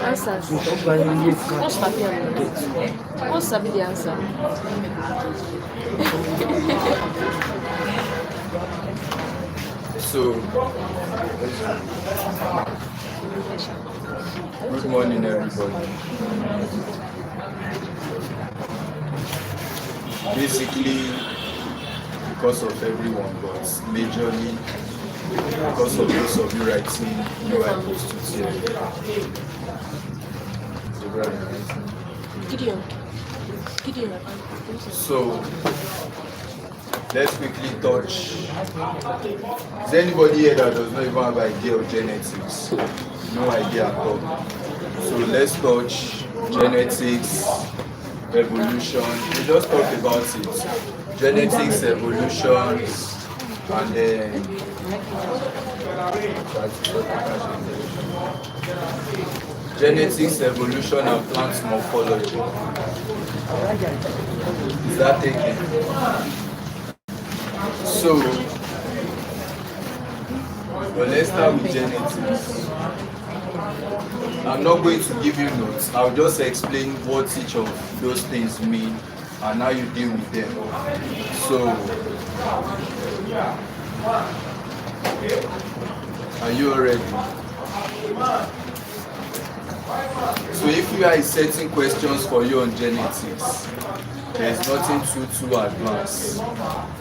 Answers. What's the answer? So, good morning, everybody. Basically, because of everyone, but majorly because of those of you writing UI post here. Gideon. So, let's quickly touch. Is there anybody here that does not even have idea of genetics? No idea at all. So let's touch genetics, evolution. We just talked about it. Genetics, evolution, and then genetics, evolution, and plant morphology. Is that taken? So, well, let's start with genetics. I'm not going to give you notes. I'll just explain what each of those things mean and how you deal with them. So, are you all ready? So if you are setting questions for you on genetics, there's nothing too advanced.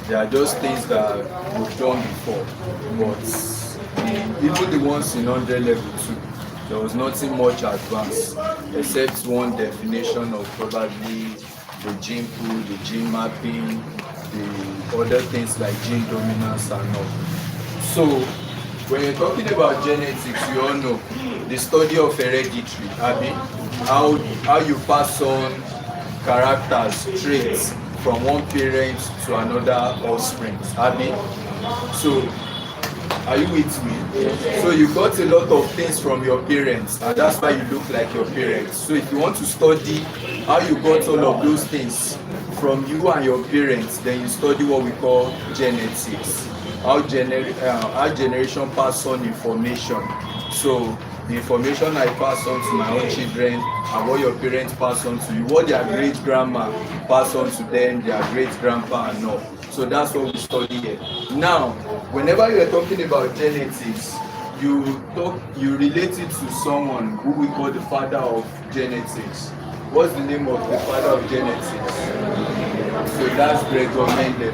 They are just things that we've done before. But even the ones in 100 level 2, there was nothing much advanced except one definition of probably the gene pool, the gene mapping, the other things like gene dominance and all. So when you're talking about genetics, you all know the study of hereditary, how you pass on characters, traits from one parent to another offspring. So are you with me? So you got a lot of things from your parents, and that's why you look like your parents. So if you want to study how you got all of those things from you and your parents, then you study what we call genetics. How generation pass on information. So the information I pass on to my own children and what your parents pass on to you, what their great grandma pass on to them, their great grandpa and all. So that's what we study here. Now, whenever you are talking about genetics, you relate it to someone who we call the father of genetics. What's the name of the father of genetics? So that's Gregor Mendel.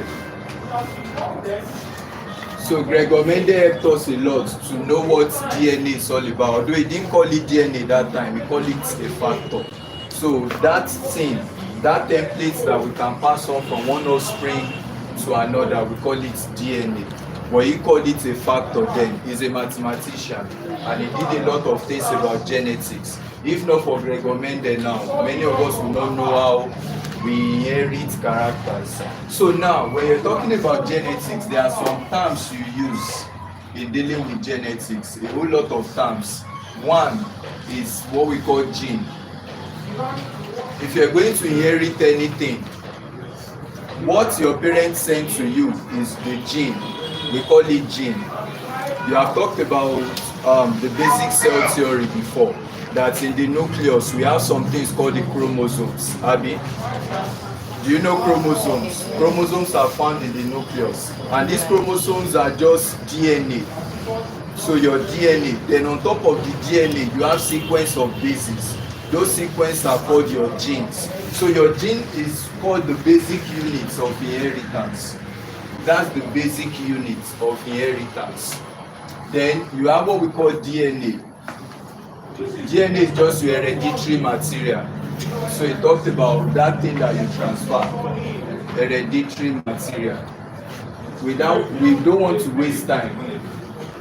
So Gregor Mendel helped us a lot to know what DNA is all about. Although he didn't call it DNA that time, he called it a factor. So that thing, that template that we can pass on from one offspring to another, we call it DNA. But he called it a factor then. He's a mathematician and he did a lot of things about genetics. If not for Gregor Mendel now, many of us will not know how we inherit characters. So now, when you're talking about genetics, there are some terms you use in dealing with genetics, a whole lot of terms. One is what we call gene. If you're going to inherit anything, what your parents send to you is the gene. We call it gene. You have talked about the basic cell theory before, that in the nucleus we have some things called the chromosomes. Abi, do you know chromosomes? Chromosomes are found in the nucleus, and these chromosomes are just DNA. So your DNA, then on top of the DNA you have sequence of bases. Those sequences are called your genes. So your gene is called the basic units of inheritance. That's the basic units of inheritance. Then you have what we call DNA. DNA is just your hereditary material. So it talks about that thing that you transfer, hereditary material. We don't want to waste time.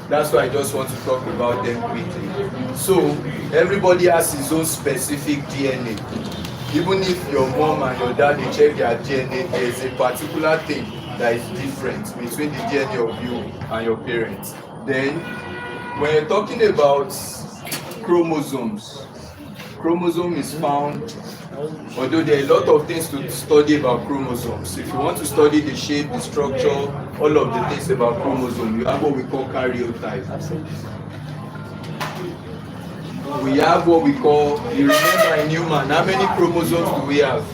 That's why I just want to talk about them quickly. So everybody has his own specific DNA. Even if your mom and your dad check their DNA, there is a particular thing that is different between the DNA of you and your parents. Then when you're talking about chromosomes, chromosome is found Although there are a lot of things to study about chromosomes. If you want to study the shape, the structure, all of the things about chromosome, you have what we call karyotype. We have what we call, you remember in human, how many chromosomes do we have?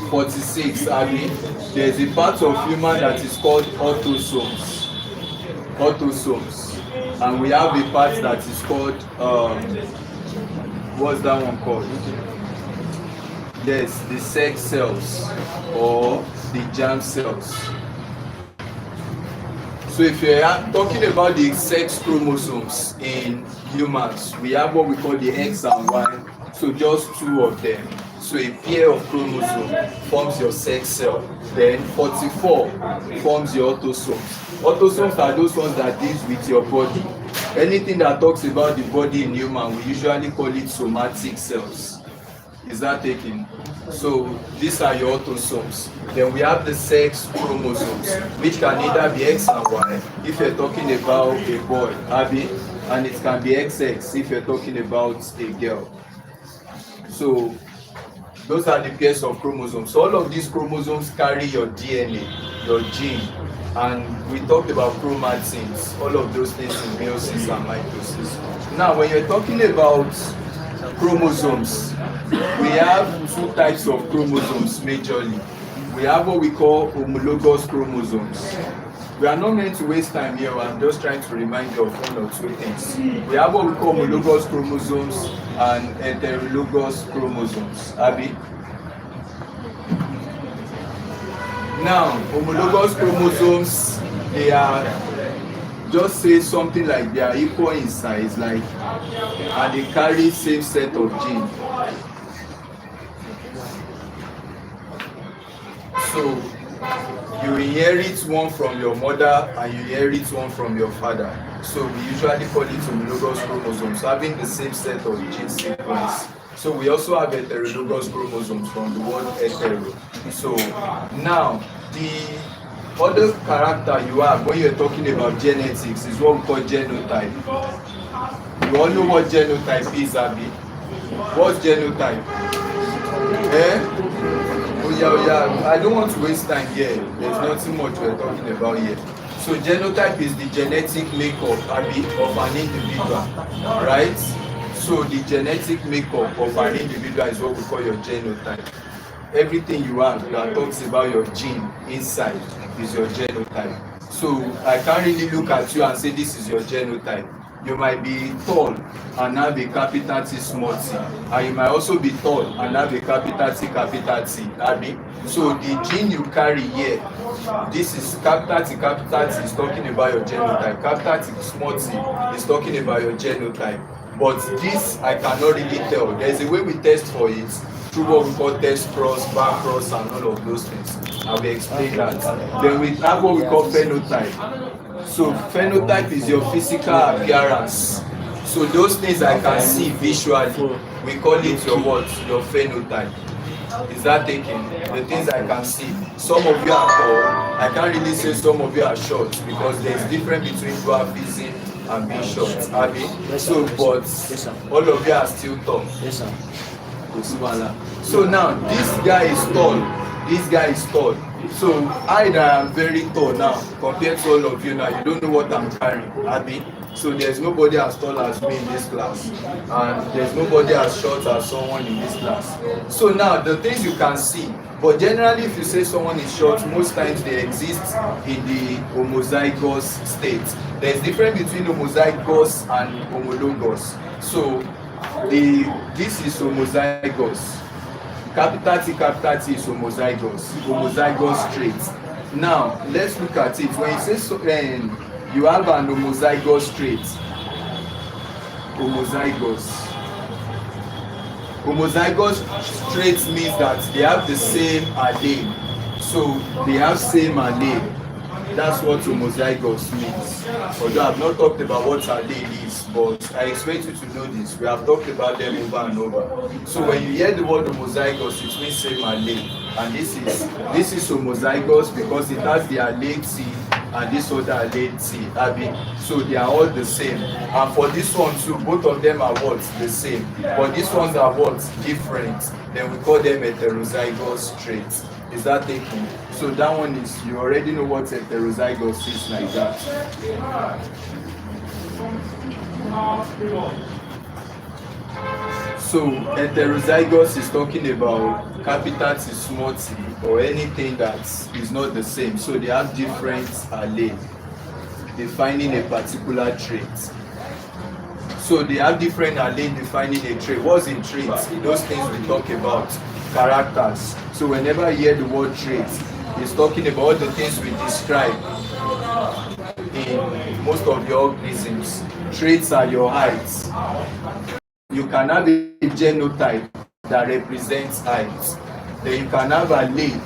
46, Abby. There's a part of human that is called autosomes. Autosomes. And we have a part that is called, what's that one called? Yes, the sex cells or the germ cells. So if you're talking about the sex chromosomes in humans, we have what we call the X and Y, so just two of them. So a pair of chromosomes forms your sex cell. Then 44 forms your autosomes. Autosomes are those ones that deals with your body. Anything that talks about the body in human, we usually call it somatic cells. Is that taken? So these are your autosomes. Then we have the sex chromosomes, which can either be X and Y if you're talking about a boy, Abby, and it can be XX if you're talking about a girl. So those are the pairs of chromosomes. So all of these chromosomes carry your DNA, your gene, and we talked about chromatins, all of those things in meiosis and mitosis. Now, when you're talking about chromosomes, we have two types of chromosomes majorly. We have what we call homologous chromosomes. We are not meant to waste time here. I'm just trying to remind you of one or two things. We have what we call homologous chromosomes and heterologous chromosomes. Abby? Now, homologous chromosomes, they are, just say something like they are equal in size, like, and they carry same set of genes. So you inherit one from your mother and you inherit one from your father. So we usually call it homologous chromosomes, having the same set of gene sequence. So we also have heterologous chromosomes from the word hetero. So now the other character you have when you're talking about genetics is what we call genotype. You all know what genotype is, Abby? What's genotype? Oh yeah, I don't want to waste time here. There's nothing much we're talking about here. So genotype is the genetic makeup, Abby, of an individual, right? So the genetic makeup of an individual is what we call your genotype. Everything you have that talks about your gene inside is your genotype. So I can't really look at you and say this is your genotype. You might be tall and have a capital T small t, and you might also be tall and have a capital T, Abby. So the gene you carry here, this is capital T is talking about your genotype. Capital T small t is talking about your genotype. But this I cannot really tell. There's a way we test for it through what we call test cross, back cross, and all of those things. I will explain that. Then we have what we call phenotype. So phenotype is your physical appearance. So those things I can see visually, we call it your what? Your phenotype. Is that taken? The things I can see. Some of you are tall. I can't really say some of you are short because there's difference between dwarfism and being short. Abby? So, but all of you are still tall. Yes, sir. So now this guy is tall. This guy is tall. So I that am very tall now compared to all of you now, you don't know what I'm carrying, Abby. So there's nobody as tall as me in this class, and there's nobody as short as someone in this class. So now the things you can see, but generally if you say someone is short, most times they exist in the homozygous state. There's difference between homozygous and homologous. So this is homozygous. Capital T is homozygous trait. Now let's look at it. When you say so, you have an homozygous trait. Homozygous trait means that they have the same allele. So they have same allele. That's what homozygous means. Although I've not talked about what allele is, but I expect you to know this. We have talked about them over and over. So when you hear the word homozygous, it means same allele. And this is homozygous because it has the allele T and this other allele T, Abi. So they are all the same. And for this one too, both of them are what? The same. But these ones are what? Different. Then we call them heterozygous traits. Is that taken? So that one is, you already know what heterozygous is like that. So heterozygous is talking about capital T, small t, or anything that is not the same. So they have different allele defining a particular trait. So they have different allele defining a trait. What's in traits? Those things we talk about, characters. So whenever you hear the word trait, it's talking about all the things we describe in most of the organisms. Traits are your heights. You can have a genotype that represents height. Then you can have allele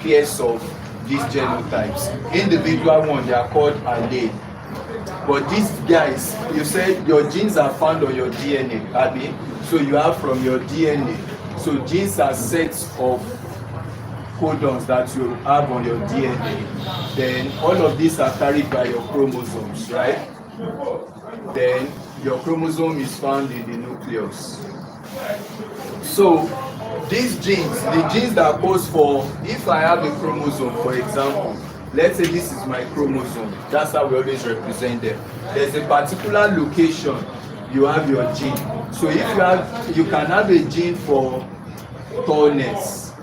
pairs of these genotypes. Individual one, they are called allele. But these guys, you said your genes are found on your DNA, Abi. So you have from your DNA. So genes are sets of codons that you have on your DNA. Then all of these are carried by your chromosomes, right? Then your chromosome is found in the nucleus. So these genes, the genes that goes for, if I have a chromosome, for example, let's say this is my chromosome, that's how we always represent them. There's a particular location you have your gene. So if you can have a gene for tallness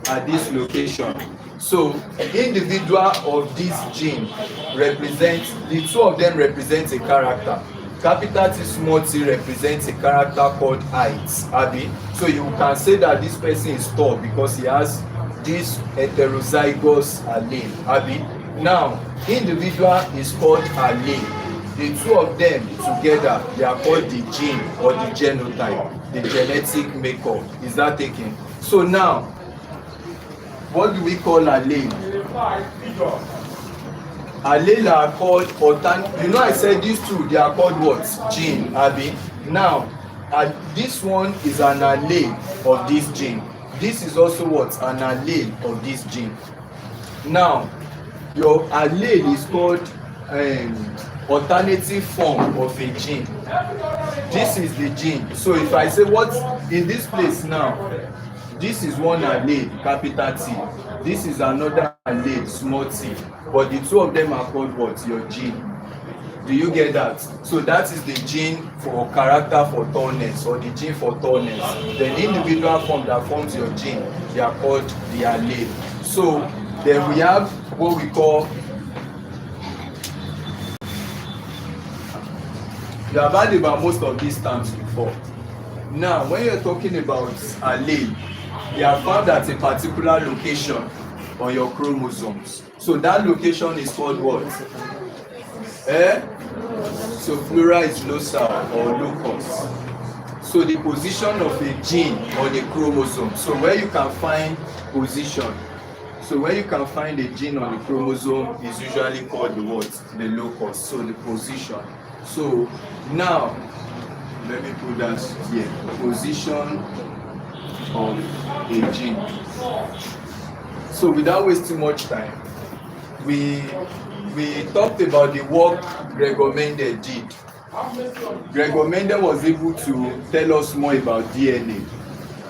at this location. So individual of this gene represents, the two of them represent a character. Capital T, small t represents a character called height, Abi. So you can say that this person is tall because he has this heterozygous allele, Abi. Now, individual is called allele. The two of them together, they are called the gene or the genotype, the genetic makeup. Is that taken? So now, what do we call allele? Allele are called you know I said these two, they are called what? Gene, Abi. Now, this one is an allele of this gene. This is also what? An allele of this gene. Now, your allele is called alternative form of a gene. This is the gene. So if I say what in this place now, this is one allele, capital T. This is another allele, small t. But the two of them are called what? Your gene. Do you get that? So that is the gene for character for tallness, or the gene for tallness. The individual form that forms your gene, they are called the allele. So then we have what we call, you have heard about most of these terms before. Now, when you're talking about allele, they are found at a particular location on your chromosomes. So that location is called what? So plural is loci or locus. So the position of a gene on a chromosome. So where you can find position. So where you can find a gene on the chromosome is usually called the what? The locus. So the position. So now, let me put that here. Position of a gene. So without wasting much time, we talked about the work Gregor Mendel did. Gregor Mendel was able to tell us more about DNA,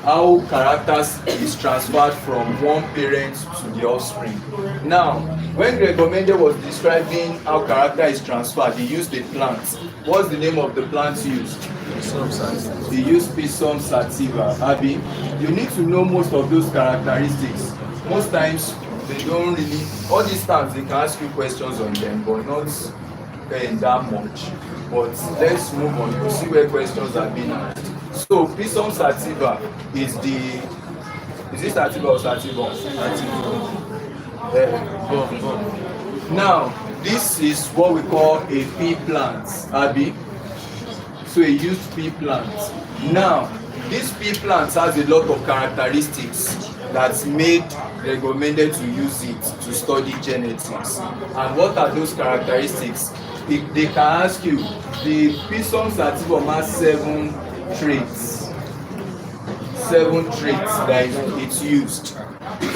how characters is transferred from one parent to the offspring. Now, when Gregor Mendel was describing how character is transferred, he used a plant. What's the name of the plant used? He used Pisum sativa. Abi, you need to know most of those characteristics. Most times, they don't really, all these times they can ask you questions on them, but not that much. But let's move on to see where questions are being asked. So Pisum sativa is it sativa or sativa? Now, this is what we call a pea plant, Abi. So a used pea plant. Now, this pea plant has a lot of characteristics that made Gregor Mendel to use it to study genetics. And what are those characteristics? They can ask you, the Pisum sativa has 7 traits. 7 traits that it's used.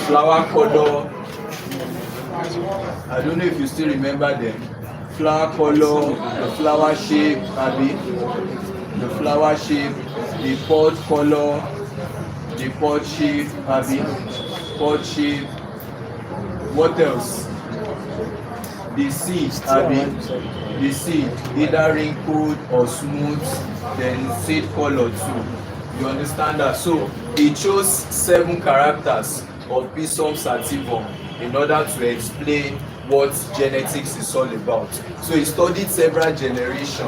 Flower color, I don't know if you still remember them. Flower color, the flower shape, Abi, the flower shape, the pod color, the pod shape, Abi, pod shape. What else? The seed, Abi, the seed, either wrinkled or smooth, then seed color too. You understand that? So he chose 7 characters of Pisum sativum in order to explain what genetics is all about. So he studied several generations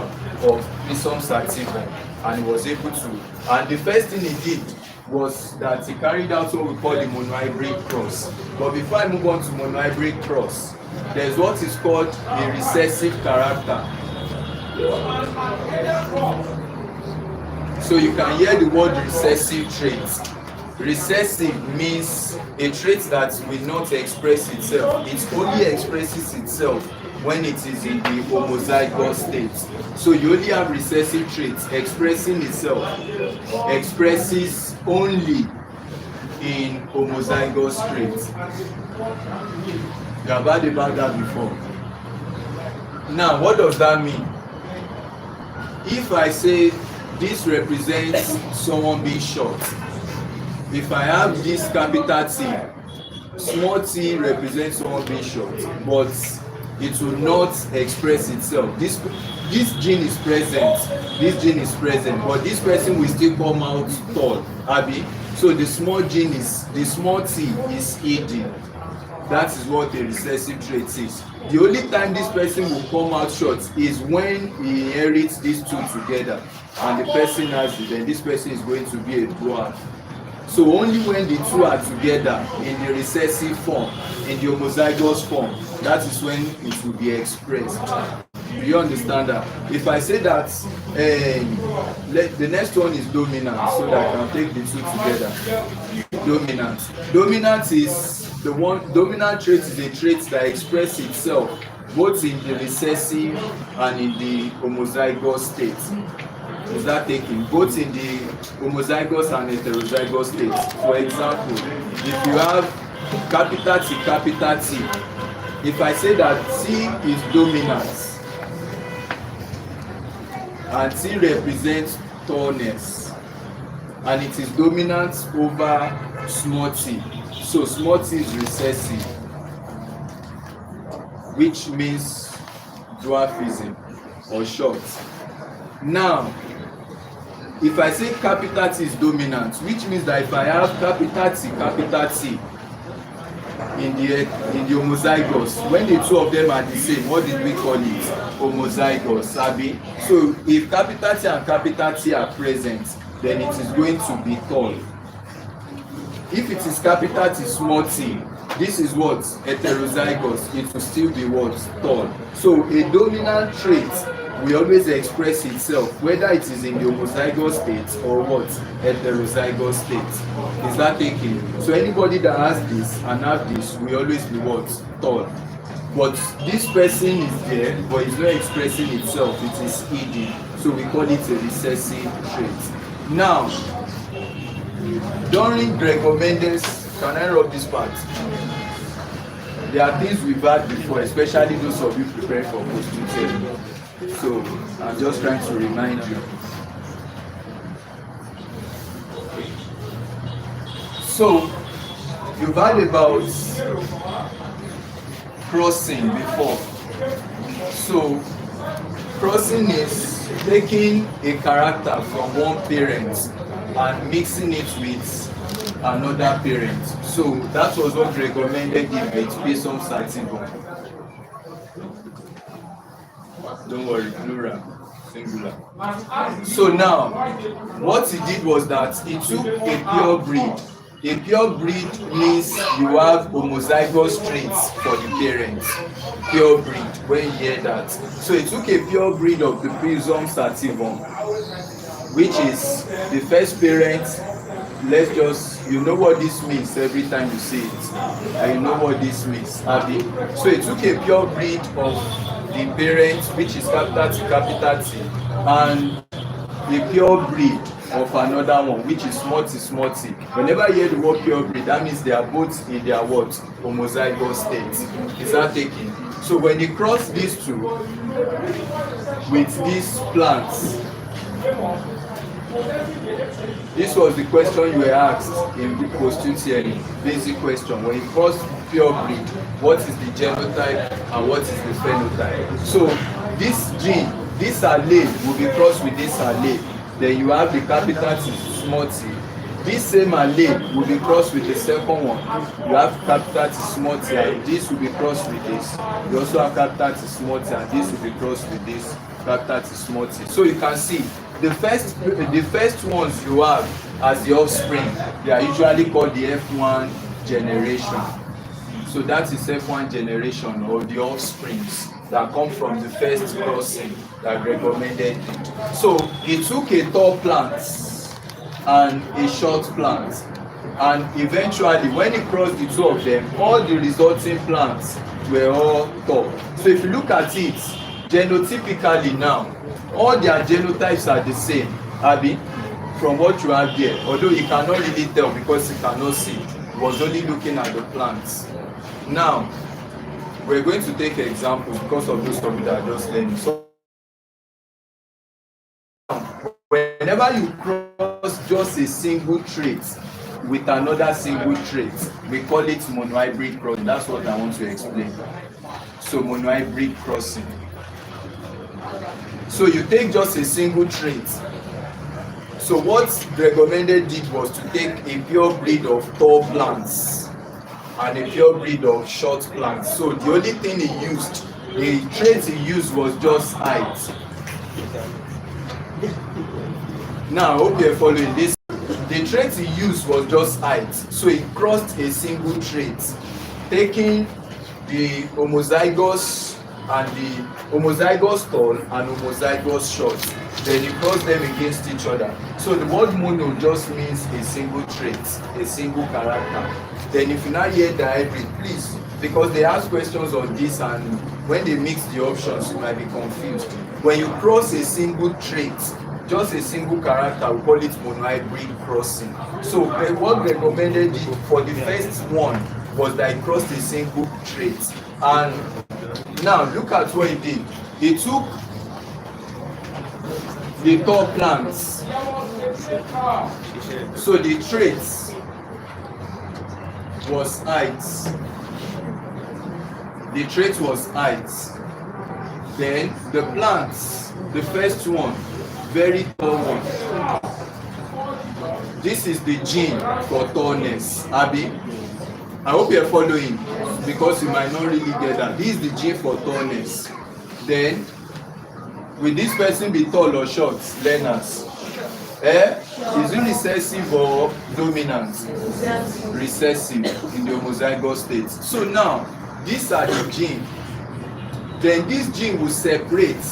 of Pisum sativum and he was able to. And the first thing he did was that he carried out what we call the monohybrid cross. But before I move on to monohybrid cross, there's what is called a recessive character. So you can hear the word recessive trait. Recessive means a trait that will not express itself. It only expresses itself when it is in the homozygous state. So you only have recessive traits expressing itself, expresses only in homozygous traits. You have heard about that before. Now, what does that mean? If I say this represents someone being short, if I have this capital T, small t represents someone being short, but it will not express itself. This gene is present, but this person will still come out tall, Abi. So the small t is hidden. That is what the recessive trait is. The only time this person will come out short is when he inherits these two together and the person has it, then this person is going to be a dwarf. So only when the two are together in the recessive form, in the homozygous form, that is when it will be expressed. Do you understand that? If I say that the next one is dominant, so that I can take the two together. Dominant is the one. Dominant trait is a trait that expresses itself both in the recessive and in the homozygous state. Is that taken both in the homozygous and heterozygous states? For example, if you have capital T, if I say that T is dominant and T represents tallness and it is dominant over small t, so small t is recessive, which means dwarfism or short. Now, if I say capital T is dominant, which means that if I have capital T in the homozygous, when the two of them are the same, what did we call it? Homozygous, Sabi. So if capital T and capital T are present, then it is going to be tall. If it is capital T small t, this is what? Heterozygous, it will still be what? Tall. So a dominant trait will always express itself, whether it is in the homozygous state or what? Heterozygous state. Is that taken? So anybody that has this and have this will always be what? Tall. But this person is there, but it's not expressing itself, it is hidden. So we call it a recessive trait. Now, during Gregor Mendes, can I rub this part? There are things we've had before, especially those of you preparing for post-mortem. So I'm just trying to remind you. So you've heard about crossing before. So crossing is taking a character from one parent and mixing it with another parent. So that was what recommended in with Pisum sativum. Don't worry, plural, singular. So now, what he did was that he took a pure breed. A pure breed means you have homozygous traits for the parents. Pure breed, when you hear that. So he took a pure breed of the Pisum sativum, which is the first parent. Let's just, you know what this means every time you say it. And you know what this means, Abi. So he took a pure breed of the parent, which is capital T, and a pure breed of another one, which is small t. Whenever you hear the word purebred, that means they are both in their what? Homozygous state. Is that taken? So when you cross these two with these plants, this was the question you were asked in the post-tertiary, basic question. When you cross purebred, what is the genotype and what is the phenotype? So this gene, this allele will be crossed with this allele. Then you have the capital T, small t. This same allele will be crossed with the second one. You have capital T, small t, and this will be crossed with this. You also have capital T, small t, and this will be crossed with this capital T, small t. So you can see the first ones you have as the offspring, they are usually called the F1 generation. So that is F1 generation, or the offsprings that come from the first crossing that recommended it. So he took a tall plant and a short plant, and eventually when he crossed the two of them, all the resulting plants were all tall. So if you look at it genotypically now, all their genotypes are the same, Abi, from what you have here, although you cannot really tell because you cannot see. He was only looking at the plants. Now we're going to take examples because of those topics that I just learned. So whenever you cross just a single trait with another single trait, we call it monohybrid crossing. That's what I want to explain. So monohybrid crossing. So you take just a single trait. So what recommended did was to take a pure breed of tall plants and a pure breed of short plants. So the only thing he used, the trait he used was just height. Now I hope you're following this. The trait he used was just height. So he crossed a single trait, taking the homozygous and the homozygous tall and homozygous short. Then you cross them against each other. So the word mono just means a single trait, a single character. Then if you now hear dihybrid, please, because they ask questions on this, and when they mix the options, you might be confused. When you cross a single trait, just a single character, we call it monohybrid crossing. So what recommended for the first one was that he crossed a single trait. And now look at what he did. He took the tall plants. So the traits was height. The trait was height. Then the plants, the first one, very tall one. This is the gene for tallness. Abi, I hope you're following, because you might not really get that. This is the gene for tallness. Then will this person be tall or short? Learners. Is it recessive or dominant? Recessive in the homozygous state. So now, these are the gene. Then this gene will separate,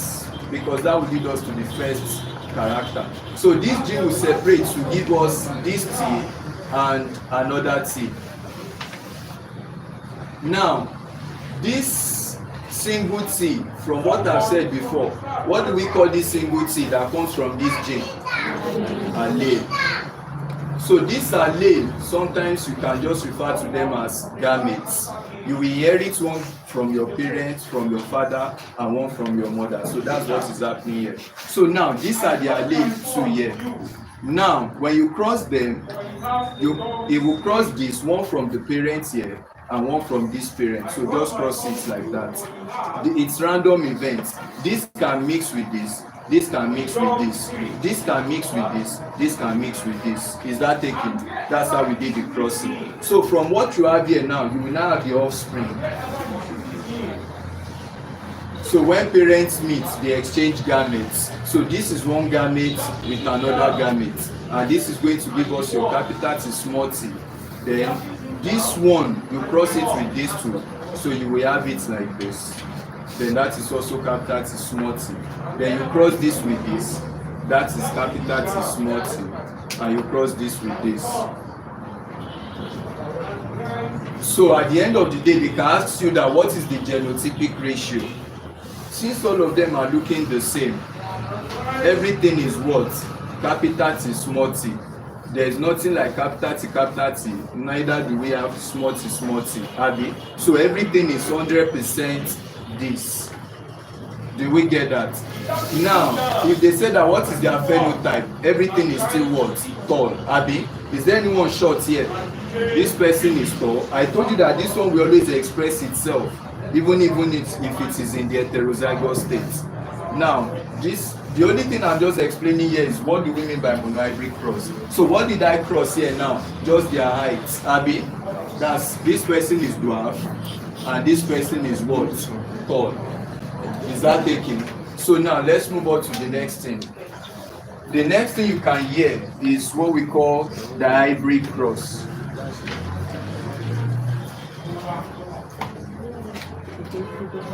because that will lead us to the first character. So this gene will separate to give us this T and another T. Now, this single T, from what I've said before, what do we call this single T that comes from this gene? Allele. So this allele, sometimes you can just refer to them as gametes. You will inherit one from your parents, from your father, and one from your mother. So that's what is happening here. So now, these are the allele 2 here. Now, when you cross them, it will cross this, one from the parents here, and one from this parent. So just cross it like that. It's random events. This can mix with this. This can mix with this. This can mix with this. This can mix with this. Is that taken? That's how we did the crossing. So from what you have here now, you will now have the offspring. So when parents meet, they exchange gametes. So this is one gamete with another gamete. And this is going to give us your capital T, small t. Then this one, you cross it with these two. So you will have it like this. Then that is also capital T, small t. Then you cross this with this. That is capital T, small t. And you cross this with this. So at the end of the day, they can ask you that what is the genotypic ratio? Since all of them are looking the same, everything is what? capital T, small t. There is nothing like capital T, neither do we have small t, abi. So everything is 100% this. Do we get that? Now, if they say that what is their phenotype, everything is still what? Tall, abi. Is there anyone short here? This person is tall. I told you that this one will always express itself, even if it is in the heterozygous state. Now, the only thing I'm just explaining here is what do we mean by monohybrid cross. So what did I cross here now? Just their heights, abi. That's this person is dwarf and this person is what? Tall. Is that taken? So now let's move on to the next thing. The next thing you can hear is what we call the hybrid cross.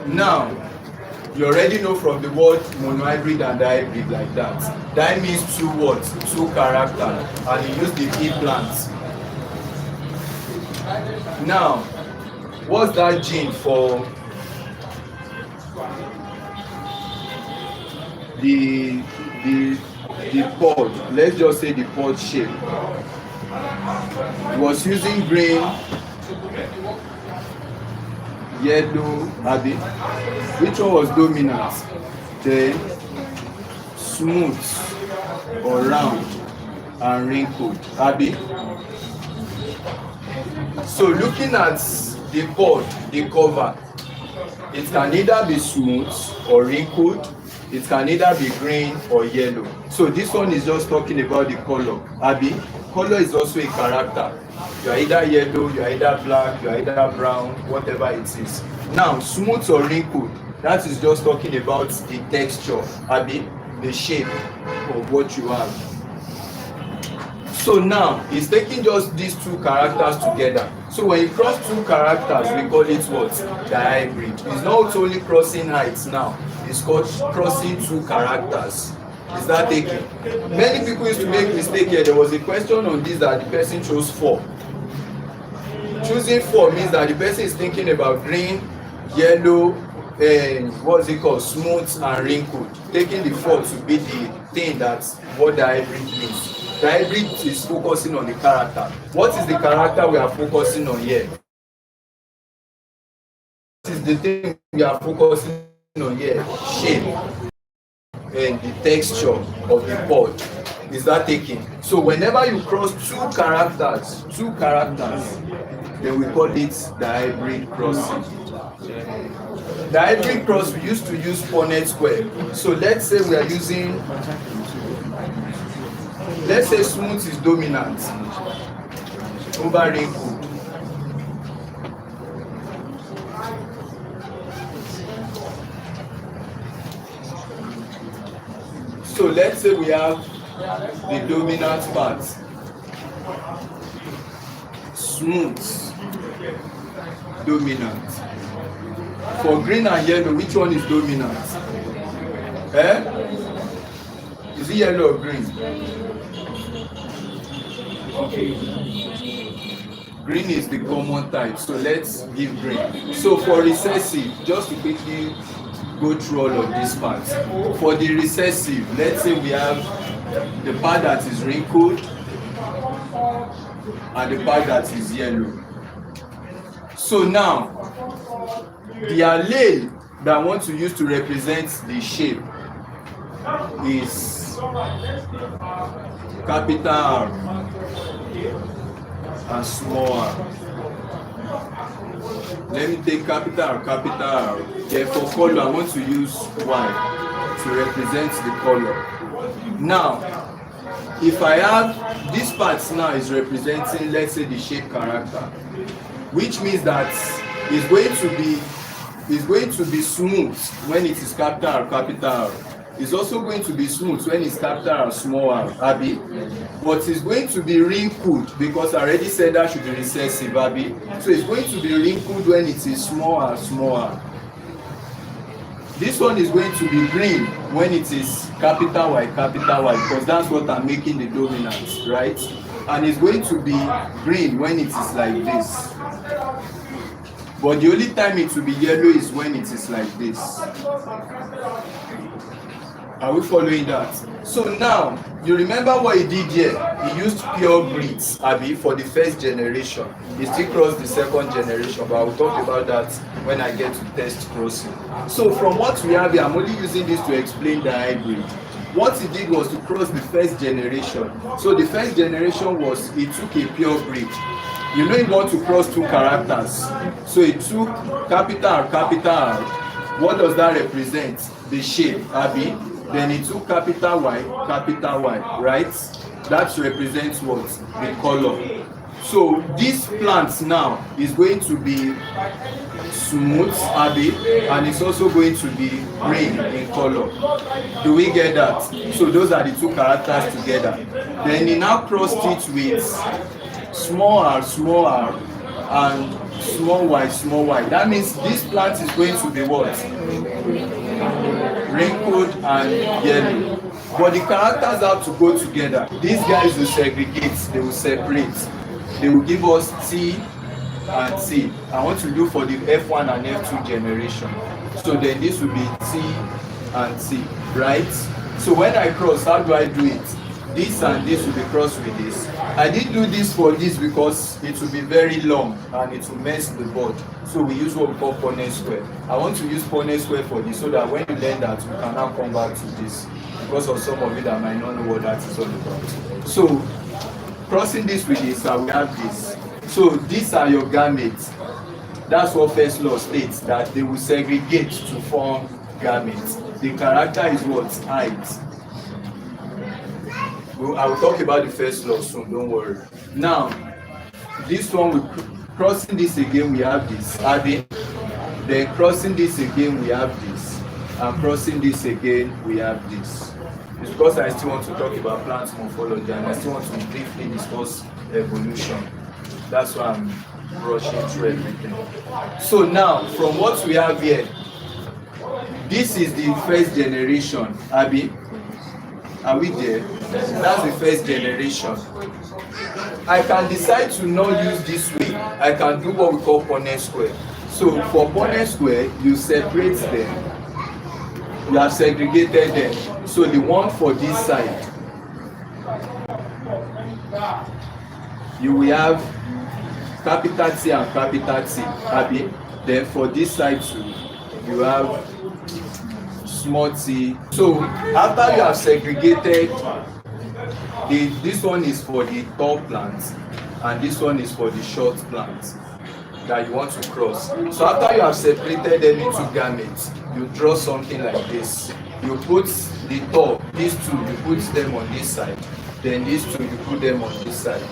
Now, you already know from the word monohybrid and dihybrid like that. That means two words, two characters, and you use the key plants. Now, what's that gene for the pod? Let's just say the pod shape. It was using green, yellow, abi. Which one was dominant? The smooth or round and wrinkled, abi. So looking at the pod, the cover, it can either be smooth or wrinkled. It can either be green or yellow. So this one is just talking about the color, abi. Color is also a character. You are either yellow, you are either black, you are either brown, whatever it is. Now, smooth or wrinkled, that is just talking about the texture, abi, the shape of what you have. So now, it's taking just these two characters together. So when you cross two characters, we call it what? Dihybrid. It's not only crossing heights now, it's called crossing two characters. Is that taken? Many people used to make mistake here. There was a question on this that the person chose 4. Choosing 4 means that the person is thinking about green, yellow, and what's it called, smooth and wrinkled. Taking the 4 to be the thing that's what the hybrid means. The hybrid is focusing on the character. What is the character we are focusing on here? What is the thing we are focusing on here? Shape and the texture of the pod. Is that taken? So whenever you cross two characters, then we call it the hybrid crossing. The hybrid cross, we used to use Punnett square. So let's say we are using, let's say smooth is dominant over wrinkled. So let's say we have the dominant part, smooth, dominant. For green and yellow, which one is dominant? Is it yellow or green? Green is the common type, so let's give green. So for recessive, just to quickly go through all of these parts. For the recessive, let's say we have the part that is wrinkled and the part that is yellow. So now, the allele that I want to use to represent the shape is capital R and small r. Let me take capital R. Therefore, color, I want to use Y to represent the color. Now, if I have this part now is representing, let's say, the shape character, which means that it's going to be smooth when it is capital R. It's also going to be smooth when it's capital R, small r, abi. But it's going to be wrinkled because I already said that should be recessive, abi. So it's going to be wrinkled when it is small r. This one is going to be green when it is capital Y, because that's what I'm making the dominant, right? And it's going to be green when it is like this. But the only time it will be yellow is when it is like this. Are we following that? So now, you remember what he did here? He used pure breeds, Abi, for the first generation. He still crossed the second generation, but I will talk about that when I get to test crossing. So from what we have here, I'm only using this to explain the hybrid. What he did was to cross the first generation. So the first generation was, he took a pure breed. You know he want to cross two characters. So he took capital R, capital R. What does that represent? The shape, Abi. Then he took capital Y, right? That represents what? The color. So this plant now is going to be smooth, Abi, and it's also going to be green in color. Do we get that? So those are the two characters together. Then he now crossed it with small r, and small y. That means this plant is going to be what? Wrinkled and yellow. But the characters have to go together. These guys will segregate, they will separate. They will give us T and T. I want to do for the F1 and F2 generation. So then this will be T and T, right? So when I cross, how do I do it? This and this will be crossed with this. I didn't do this for this because it will be very long and it will mess the board. So we use what we call Punnett square. I want to use Punnett square for this so that when you learn that, we can now come back to this. Because of some of you that might not know what that is all about. So crossing this with this, we have this. So these are your gametes. That's what first law states, that they will segregate to form gametes. The character is what? Height. I will talk about the first law soon, don't worry. Now, this one, crossing this again, we have this. Adding, then crossing this again, we have this. And crossing this again, we have this. It's because I still want to talk about plant morphology and I still want to briefly discuss evolution. That's why I'm rushing through everything. So now, from what we have here, this is the first generation, Abi. Are we there? That's the first generation. I can decide to not use this way. I can do what we call Punnett square. So for Punnett square, you separate them. You have segregated them. So the one for this side, you will have capital T and capital T, Abi. Then for this side too, you have small t. So after you have segregated, this one is for the tall plants and this one is for the short plants that you want to cross. So after you have separated them into gametes, you draw something like this. You put the tall, these two, you put them on this side. Then these two, you put them on this side.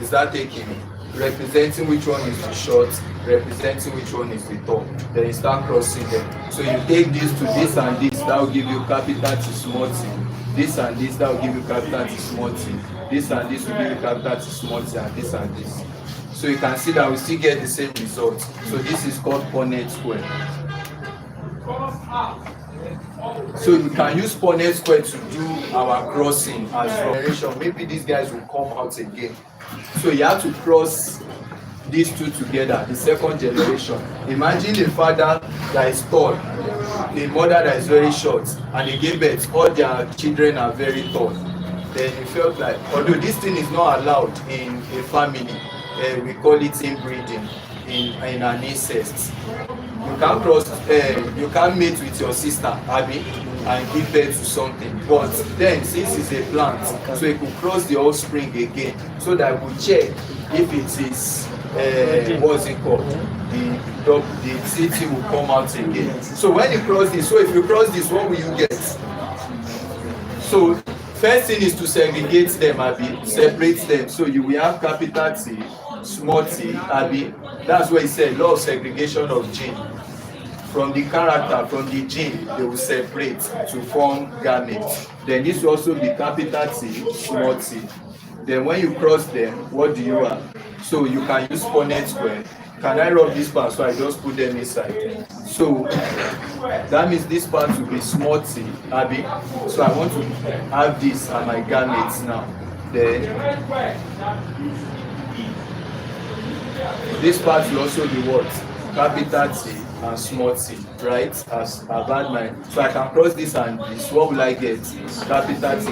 Is that taking? Representing which one is the short, representing which one is the tall. Then you start crossing them. So you take this to this and this, that will give you capital T small t. This and this, that will give you capital T small t. This and this will give you capital T small t, and this and this. So you can see that we still get the same result. So this is called Punnett square. So you can use Punnett square to do our crossing as generation. Maybe these guys will come out again. So you have to cross these two together, the second generation. Imagine a father that is tall, a mother that is very short, and they gave birth, all their children are very tall. Then it felt like, although this thing is not allowed in a family, we call it inbreeding in an incest. You can't cross, you can't mate with your sister, Abi, and give birth to something. But then, since it's a plant, so it could cross the offspring again, so that we check if it is, what's it called? The city will come out again. So when you cross this, so if you cross this, what will you get? So first thing is to segregate them, Abi, separate them. So you will have capital T, small t, Abi. That's why it said law of segregation of gene. From the character, from the gene, they will separate to form gametes. Then this will also be capital T, small t. Then when you cross them, what do you have? So you can use Punnett square. Can I rub this part so I just put them inside? So that means this part will be small t, Abi. So I want to have this and my gametes now. Then this part will also be what? Capital T, and small t, right? As I've had my, so I can cross this and this. What will I get? Capital T,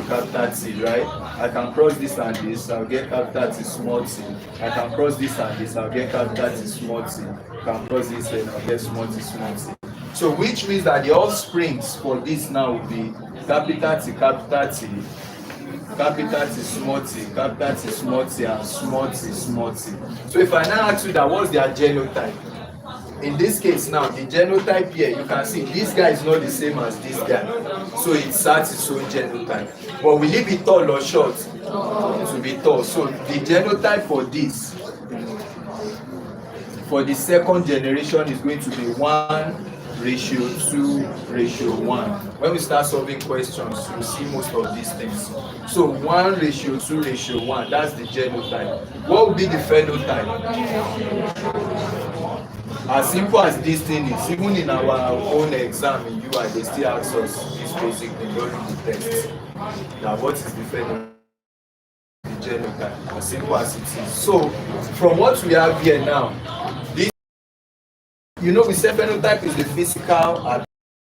right? I can cross this and this. I'll get capital T, small t. I can cross this and this. I'll get capital T, small t. I can cross this and I'll get small t, small t. So which means that the offsprings for this now will be capital T, capital T, capital T, small t, capital T, small t, and small t, small t. So if I now ask you that what's their genotype? In this case now, the genotype here, you can see this guy is not the same as this guy. So it starts its own genotype. But will it be tall or short? It will be tall. So the genotype for this, for the second generation, is going to be 1:2:1. When we start solving questions, you see most of these things. So 1:2:1, that's the genotype. What will be the phenotype? As simple as this thing is, even in our own exam in UI, they still ask us this basic thing during the test. Now, what is the phenotype? The genotype, as simple as it is. So, from what we have here now, this, you know, we say phenotype is the physical at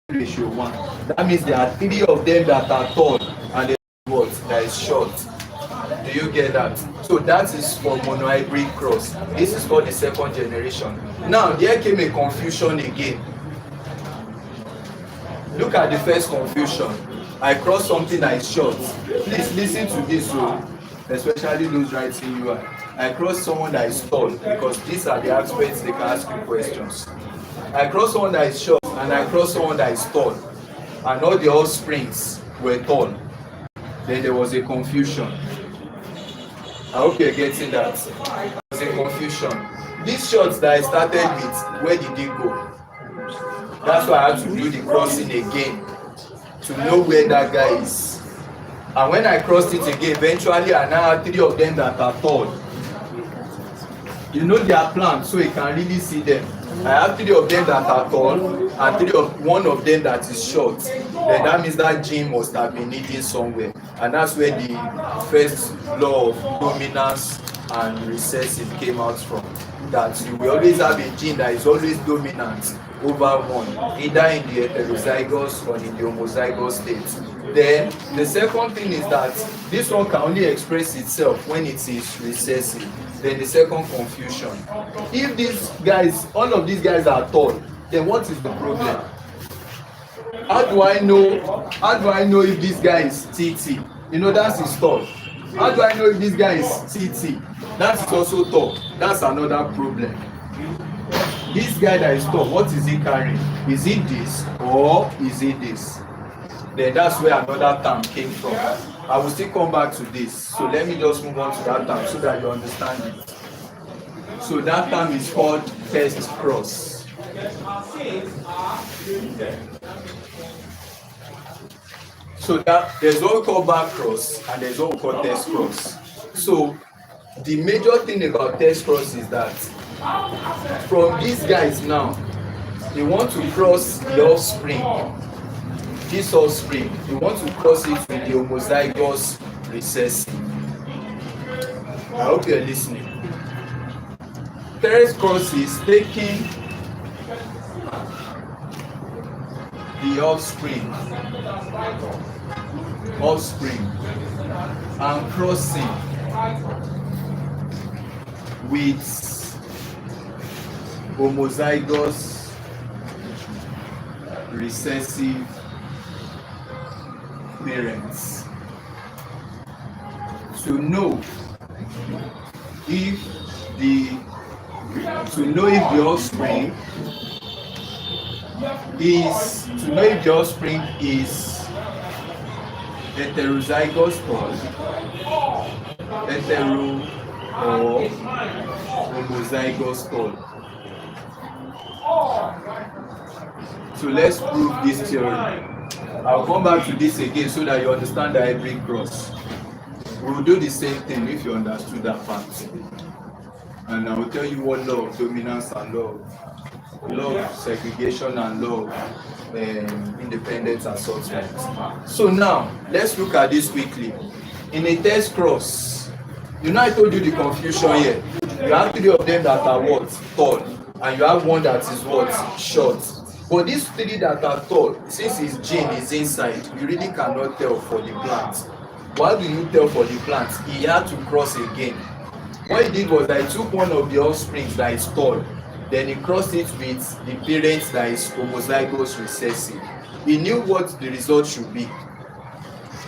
1:1. That means there are 3 of them that are tall and then what? That is short. Do you get that? So that is for monohybrid cross. This is called the second generation. Now there came a confusion again. Look at the first confusion. I cross something that is short. Please listen to this one, especially those writing UI. I cross someone that is tall, because these are the aspects they can ask you questions. I cross someone that is short and I cross someone that is tall, and all the offsprings were tall. Then there was a confusion. I hope you're getting that. There's a confusion. These shots that I started with, where did they go? That's why I had to do the crossing again to know where that guy is. And when I crossed it again, eventually I now had 3 of them that are tall. You know they are planned, so you can really see them. I have 3 of them that are tall and 1 of them that is short. Then that means that gene must have been hidden somewhere. And that's where the first law of dominance and recessive came out from. That you will always have a gene that is always dominant over one, either in the heterozygous or in the homozygous state. Then the second thing is that this one can only express itself when it is recessive. Then the second confusion. If these guys, all of these guys are tall, then what is the problem? How do I know if this guy is TT? You know, that's his tall. How do I know if this guy is TT? That's also tall. That's another problem. This guy that is tall, what is he carrying? Is it this or is it this? Then that's where another term came from. I will still come back to this. So let me just move on to that term so that you understand it. So that term is called test cross. So that there's what we call back cross and there's what we call test cross. So the major thing about test cross is that from these guys now, they want to cross the offspring. This offspring, you want to cross it with the homozygous recessive. I hope you're listening. Test cross is taking the offspring and crossing with homozygous recessive parents to know if the offspring is heterozygous tall, hetero or homozygous tall. So let's prove this theory. I'll come back to this again so that you understand the hybrid cross. We will do the same thing if you understood that part. And I will tell you what law of dominance and law of segregation and law of independence assortment. So now, let's look at this quickly. In a test cross, you know I told you the confusion here. You have 3 of them that are what? Tall. and you have one that is what? Short. But these three that are tall, since his gene is inside, you really cannot tell for the plant. What do you tell for the plant? He had to cross again. What he did was that he took one of the offsprings that is tall, then he crossed it with the parent that is homozygous recessive. He knew what the result should be.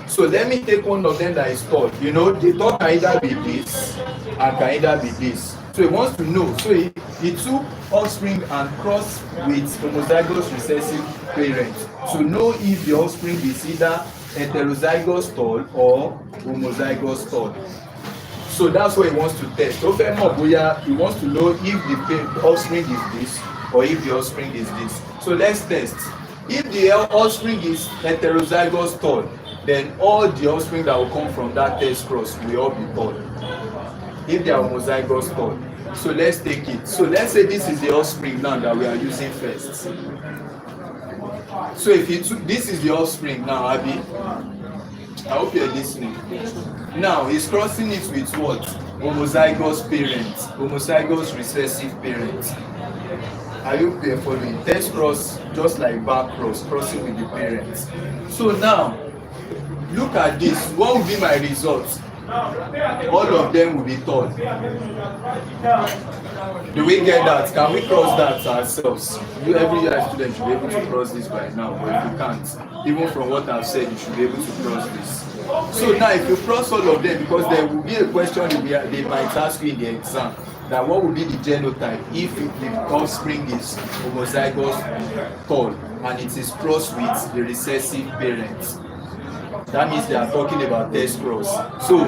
So let me take one of them that is tall. You know, the tall can either be this and can either be this. So he wants to know. So he took offspring and crossed with homozygous recessive parents to know if the offspring is either heterozygous tall or homozygous tall. So that's what he wants to test. He wants to know if the offspring is this or if the offspring is this. So let's test. If the offspring is heterozygous tall, then all the offspring that will come from that test cross will all be tall. If they are homozygous tall. So let's take it. So let's say this is the offspring now that we are using first. So if you took, this is the offspring now, Abby. I hope you're listening. Now he's crossing it with what? Homozygous parents, homozygous recessive parents. I hope you're following. Test cross, just like back cross, crossing with the parents. So now, look at this. What will be my result? All of them will be tall. Do we get that? Can we cross that ourselves? Every year student should be able to cross this by now, but if you can't, even from what I've said, you should be able to cross this. So now if you cross all of them, because there will be a question they might ask you in the exam, that what would be the genotype if the offspring is homozygous tall and it is crossed with the recessive parents. That means they are talking about test cross. So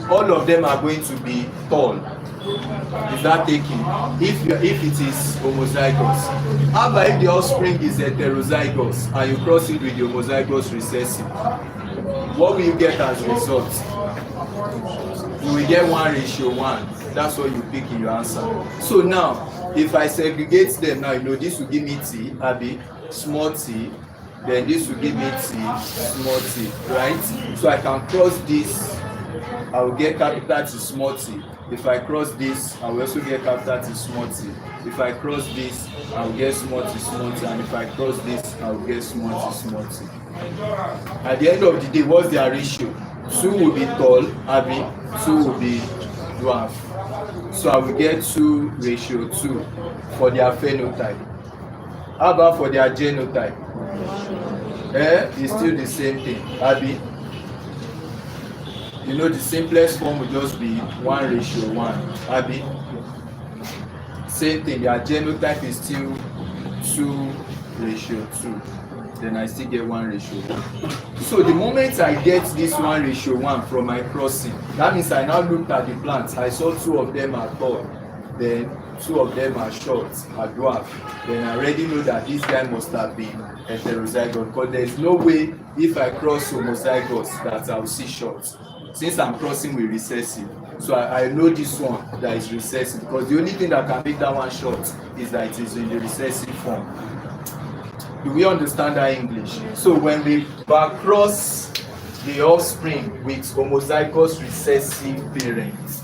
all of them are going to be tall. Is that taken? If it is homozygous. How about if the offspring is heterozygous and you cross it with the homozygous recessive? What will you get as a result? You will get 1:1. That's what you pick in your answer. So now, if I segregate them now, you know this will give me T, Abby, small t, then this will give me T, small t, right? So I can cross this, I will get capital T, small t. If I cross this, I will also get capital T, small t. If I cross this, I will get small t, small t. And if I cross this, I will get small t, small t. At the end of the day, what's their ratio? 2 will be tall, Abby, 2 will be dwarf. So I will get 2:2 for their phenotype. How about for their genotype? It's still the same thing, Abby. You know the simplest form will just be 1:1, Abby. Same thing, their genotype is still 2:2. Then I still get 1:1. So the moment I get this 1:1 from my crossing, that means I now looked at the plants. I saw 2 of them are tall, then 2 of them are short, are dwarf. Then I already know that this guy must have been heterozygous, because there is no way if I cross homozygous that I will see short. Since I'm crossing with recessive, so I know this one that is recessive, because the only thing that can make that one short is that it is in the recessive form. Do we understand that English? So when we backcross the offspring with homozygous recessive parents,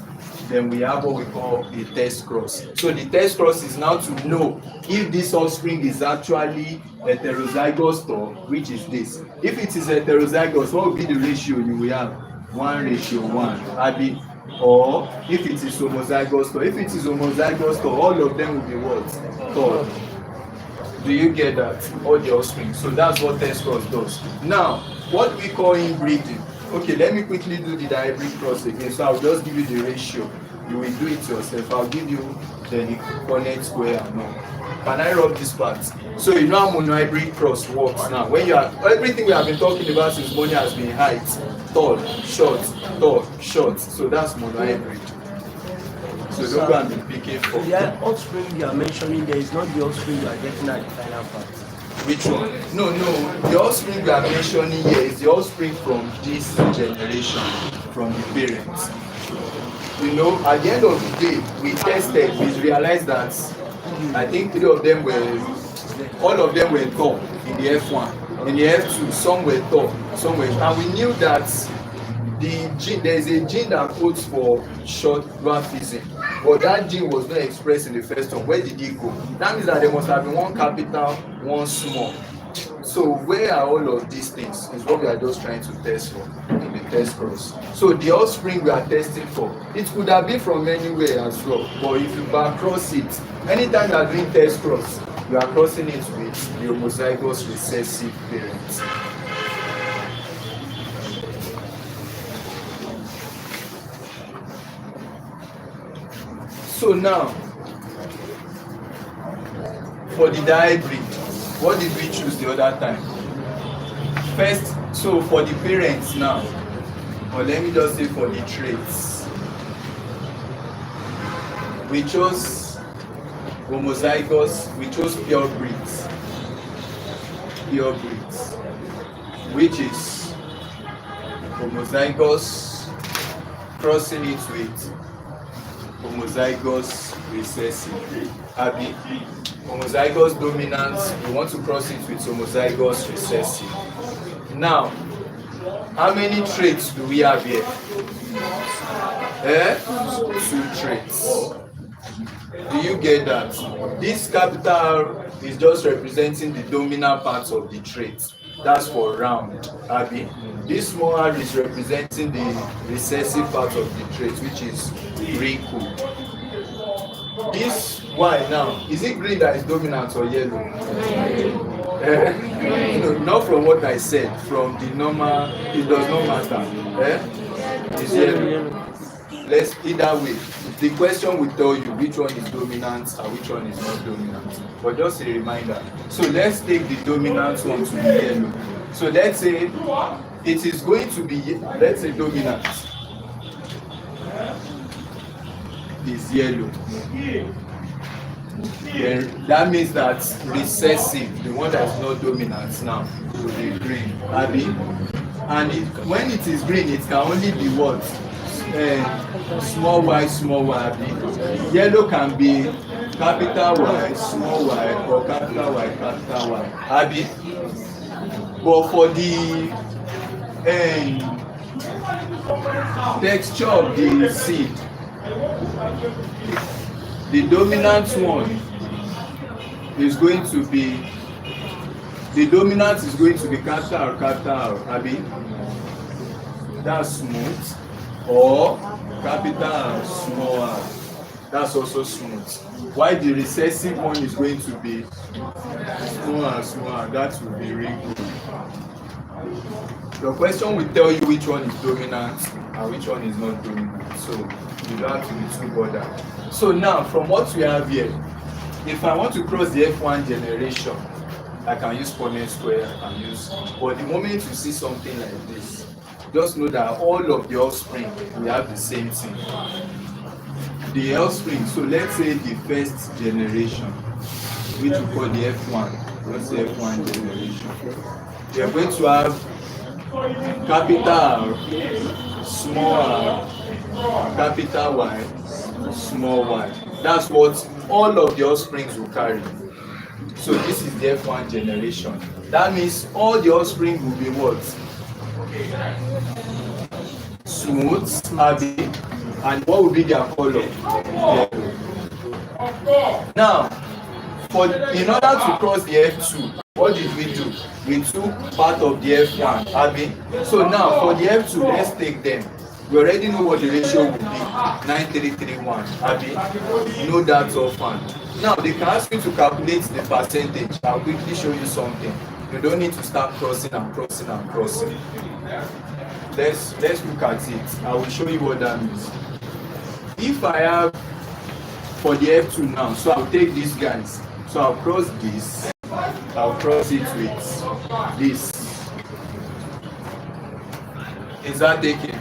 then we have what we call a test cross. So the test cross is now to know if this offspring is actually heterozygous tall, which is this. If it is heterozygous, what will be the ratio you will have? 1:1, Abby. Or if it is homozygous tall. If it is homozygous tall, all of them will be what? Tall. Do you get that? All the offspring. So that's what test cross does. Now, what we call inbreeding. Okay, let me quickly do the dihybrid cross again. So I'll just give you the ratio. You will do it yourself. I'll give you the connect square and all. Can I rub this part? So you know how monohybrid cross works now. When you are everything we have been talking about since morning has been height, tall, short, tall, short. So that's monohybrid. So don't go and be picking for. The offspring you are mentioning there is not the offspring you are getting at the final part. Which one? No. The offspring we are mentioning here is the offspring from this generation, from the parents. You know, at the end of the day, we tested, we realized that I think all of them were tall in the F1. In the F2, some were tall, some were, and we knew that there is a gene that codes for short dwarfism. but that gene was not expressed in the first one. Where did it go? That means that there must have been one capital, one small. So where are all of these things is what we are just trying to test for in the test cross. So the offspring we are testing for, it could have been from anywhere as well, but if you back cross it, anytime you are doing test cross, you are crossing it with the homozygous recessive parents. So now, for the dihybrid, what did we choose the other time? First, so for the parents now, or let me just say for the traits, we chose homozygous, we chose pure breeds, which is homozygous crossing it with homozygous recessive. Abi, homozygous dominant, we want to cross it with homozygous recessive. Now, how many traits do we have here? 2 traits. Do you get that? This capital R is just representing the dominant parts of the trait. That's for round, Abi. This small r is representing the recessive part of the trait, which is wrinkle. This y now, is it green that is dominant or yellow? No, not from what I said, from the normal, it does not matter. It's yellow. Let's either way. The question will tell you which one is dominant and which one is not dominant. But just a reminder. So let's take the dominant one to be yellow. So let's say it is going to be, let's say dominant is yellow. Then that means that recessive, the one that's not dominant now, will be green. Abi? And when it is green, it can only be what? Small y, Abi. Yellow can be capital Y, small y, or capital Y, capital Y. Abi? But for the texture of the seed, the dominant one is going to be, the dominant is going to be capital, Abi? That's smooth. Or capital small r, that's also smooth. While the recessive one is going to be small r, that will be wrinkled. Your question will tell you which one is dominant and which one is not dominant, so you don't have to be too bothered. So now, from what we have here, if I want to cross the F1 generation, I can use Punnett square, I can use, but the moment you see something like this, just know that all of the offspring will have the same thing. The offspring, so let's say the first generation, which we call the F1, let's say F1 generation. We are going to have capital R, small r, capital Y, small y. That's what all of the offsprings will carry. So this is the F1 generation. That means all the offspring will be what? Smooth, Abi, and what will be their color? Yellow. Now, in order to cross the F2, what did we do? We took part of the F1, Abi. So now, for the F2, let's take them. We already know what the ratio will be, 9331, Abi. Know that offhand. Now, they can ask you to calculate the percentage. I'll quickly show you something. You don't need to start crossing and crossing and crossing. Let's look at it. I will show you what that means. If I have for the F2 now, so I'll take these guys. So I'll cross this. I'll cross it with this. Is that taken?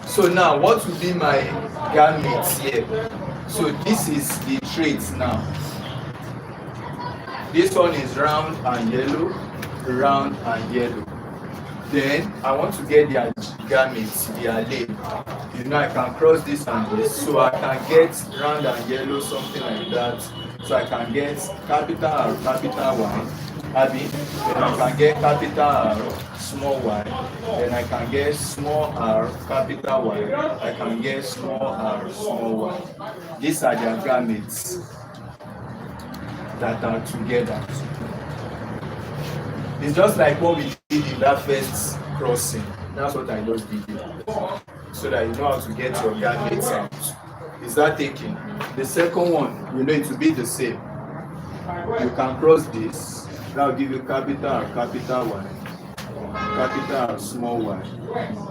So now, what will be my gametes here? So this is the traits now. This one is round and yellow, round and yellow. Then I want to get their gametes, their leg. You know, I can cross this and this, so I can get round and yellow, something like that. So I can get capital R, capital Y, Abi. Then I can get capital R, small y, then I can get small r, capital Y, I can get small r, small y. These are their gametes that are together. It's just like what we did in that first crossing. That's what I just did here. So that you know how to get your gametes out. Is that taken? The second one, you know it will be the same. You can cross this. That will give you capital R, capital Y, capital R, small y,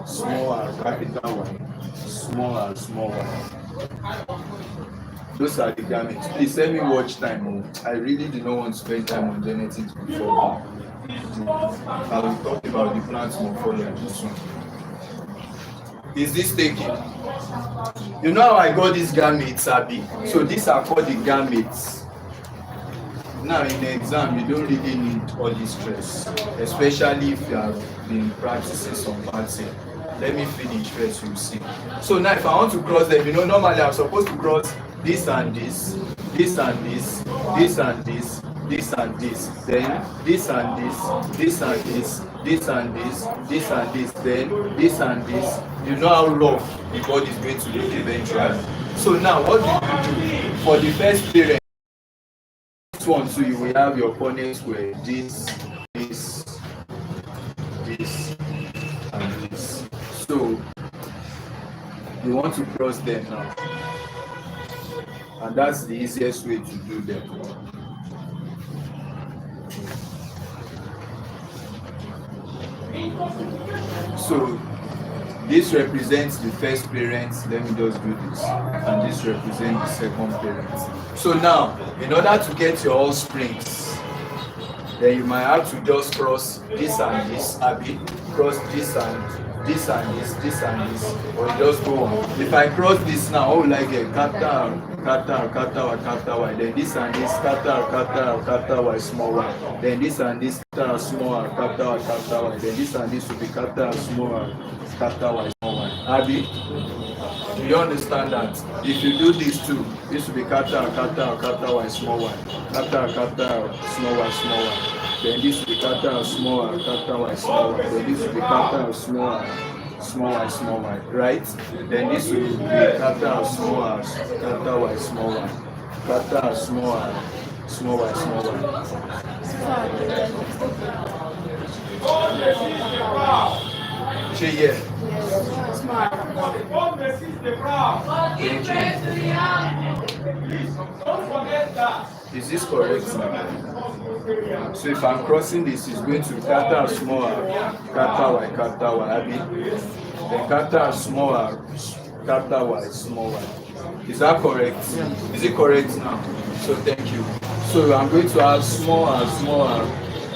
small r, capital Y, small r, small y. Those are the gametes. Please let me watch time. I really do not want to spend time on genetics before. I will talk about the plant morphology soon. Is this taken? You know how I got these gametes, Abi? So these are called the gametes. Now in the exam, you don't really need all this stress, especially if you have been practicing some pattern. Let me finish first, you'll see. So now if I want to cross them, you know, normally I'm supposed to cross this and this, this and this, this and this, this and this, then this and this, this and this, this and this, this and this, then this and this. You know how rough the body is going to look eventually. So now what do you do? For the first parent, this one, so you will have your Punnett square, this, this, this, and this. So you want to cross them now. And that's the easiest way to do them. So this represents the first parent. Let me just do this. And this represents the second parent. So now, in order to get your offsprings, then you might have to just cross this and this, Abi, cross this and this and this, this and this, or you just go on. If I cross this now, how will I get? Capital, capital, capital, capital Y. Then this and this, capital, capital, capital Y, small y. Then this and this, capital, small y, capital, capital Y. Then this and this will be capital, small y, capital Y, small y. Abi, do you understand that? If you do this too, this will be capital, capital, capital Y, small y, capital, capital, small y, small y. Then this will be capital, small y, capital Y, small y. Then this will be capital, small y, small y, small y, right? Then this will be capital, small y, capital Y, small y, capital, small y, small y, small y. Yeah. Is this correct? So if I'm crossing this, it's going to be capital small r, capital Y, capital Y, Abi. Then capital small r, capital Y, small y. Is that correct? Is it correct now? So thank you. So I'm going to have small r,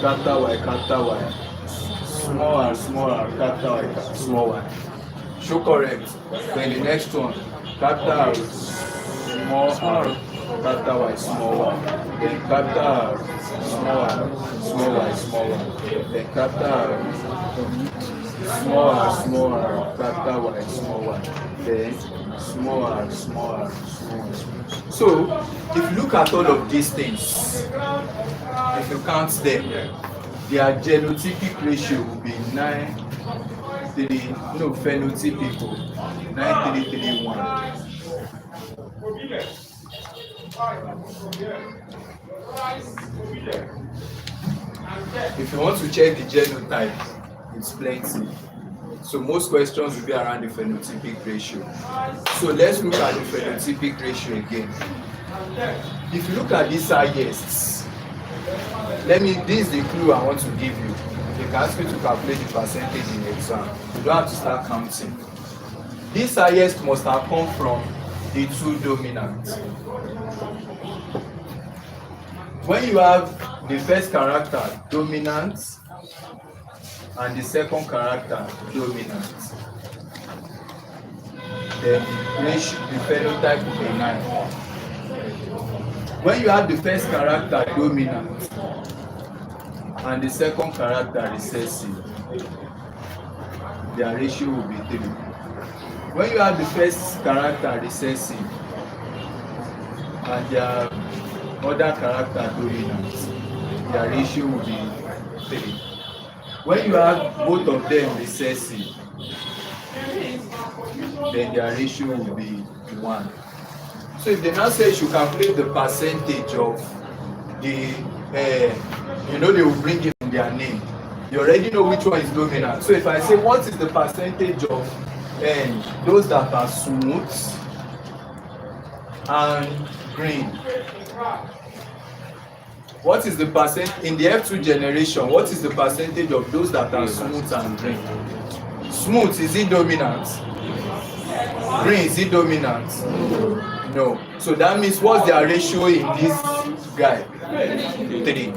capital Y, capital Y. Small r, capital Y, small y. Show correct. Then the next one, capital small r, capital Y, small y. Then capital small r, small y, small y. Then capital small r, capital Y, small y. Then small r, small y. So if you look at all of these things, if you count them, their genotypic ratio will be 9:3, phenotypical 9:3:1. If you want to check the genotype, it's plenty. So most questions will be around the phenotypic ratio. So let's look at the phenotypic ratio again. If you look at these highest, this is the clue I want to give you. They can ask you to calculate the percentage in the exam. You don't have to start counting. This highest must have come from the two dominant. When you have the first character dominant and the second character dominant, then the phenotype will be 9. When you have the first character dominant and the second character recessive, their ratio will be 3. When you have the first character recessive and their other character dominant, their ratio will be 3. When you have both of them recessive, then their ratio will be 1. So if they now say you should calculate the percentage of the, they will bring it in their name. You already know which one is dominant. So if I say what is the percentage of those that are smooth and green, what is the percent in the F2 generation? What is the percentage of those that are smooth and green? Smooth, is it dominant? Green, is it dominant? No. So that means what's their ratio in this guy? 3.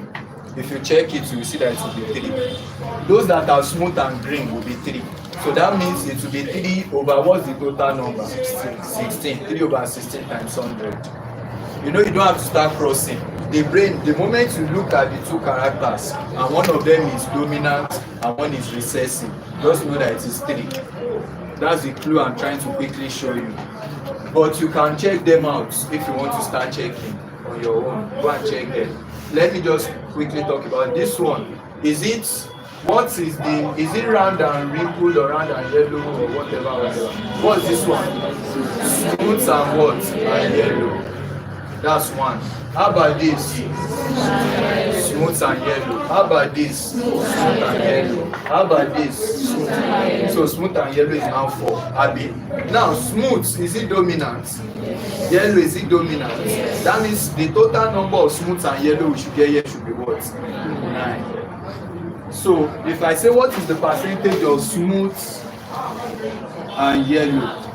If you check it, you will see that it will be 3. Those that are smooth and green will be 3. So that means it will be 3 over what's the total number? 16. 3 over 16 times 100. You know, you don't have to start crossing. The brain, the moment you look at the 2 characters and one of them is dominant and one is recessive, just know that it is 3. That's the clue I'm trying to quickly show you. But you can check them out if you want to start checking on your own. Go and check them. Let me just quickly talk about this one. Is it round and wrinkled or round and yellow or whatever? What's this one? Smooth and what? And yellow. That's 1. How about this? Smooth and yellow. How about this? Smooth and yellow. How about this? So smooth and yellow is now 4. Abi. Now smooth, is it dominant? Yellow, is it dominant? That means the total number of smooth and yellow we should get here should be what? 9. So if I say what is the percentage of smooth and yellow,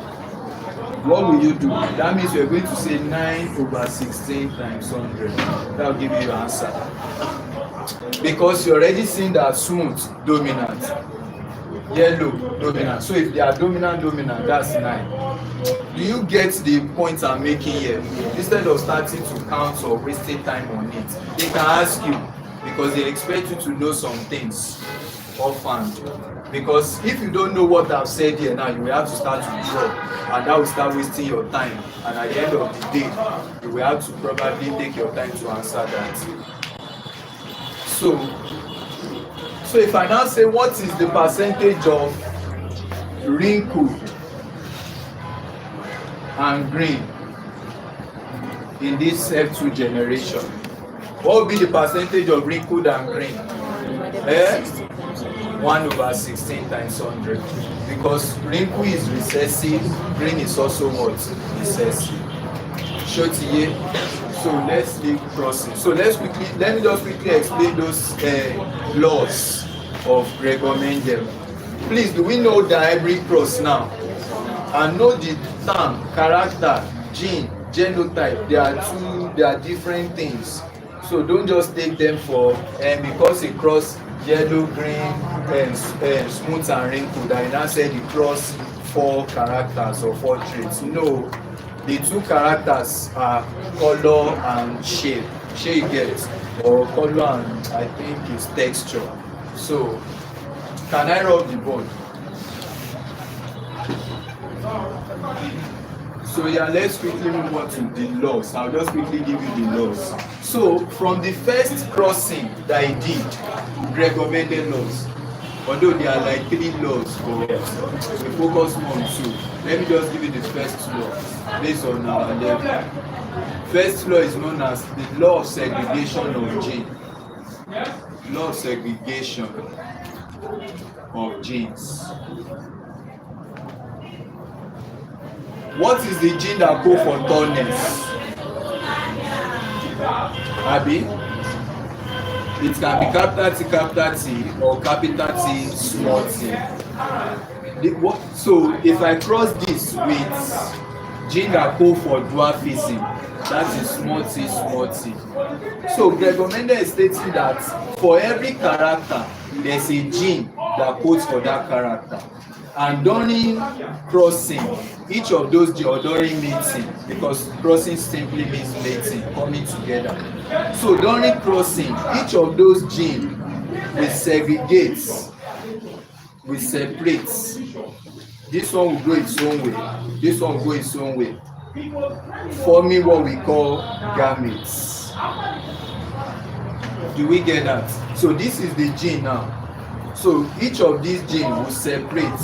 what will you do? That means you're going to say 9 over 16 times 100. That will give you your answer. Because you're already seeing that smooth, dominant. Yellow, dominant. So if they are dominant, that's 9. Do you get the point I'm making here? Instead of starting to count or wasting time on it, they can ask you because they expect you to know some things offhand. Because if you don't know what I've said here now, you will have to start to draw, and that will start wasting your time. And at the end of the day, you will have to probably take your time to answer that. So if I now say what is the percentage of wrinkled and green in this F2 generation, what will be the percentage of wrinkled and green? 1 over 16 times 100. Because wrinkle is recessive, green is also what? Recessive. Shotiye. So let's leave crossing. So let me just quickly explain those laws of Gregor Mendel. Please, do we know the hybrid cross now? And know the term, character, gene, genotype. They are different things. So don't just take them for because it cross yellow, green, smooth and wrinkled. I now said it cross 4 characters or 4 traits. No, the 2 characters are color and shape. Shape gets or color and I think it's texture. So can I rub the board? So yeah, let's quickly move on to the laws. I'll just quickly give you the laws. So from the first crossing that I did, Gregor Mendel laws, although there are like 3 laws, but we focus more on 2. Let me just give you the first law based on our level. First law is known as the law of segregation of gene. Law of segregation of genes. What is the gene that code for tallness? Abi? It can be capital T or capital T small t. So if I cross this with gene that code for dwarfism, that is small t. So Gregor Mendel is stating that for every character, there's a gene that codes for that character. And during crossing, each of those genes, or during mating, because crossing simply means mating, coming together. So during crossing, each of those genes will segregate, will separate. This one will go its own way, this one will go its own way, forming what we call gametes. Do we get that? So this is the gene now. So each of these genes will separate,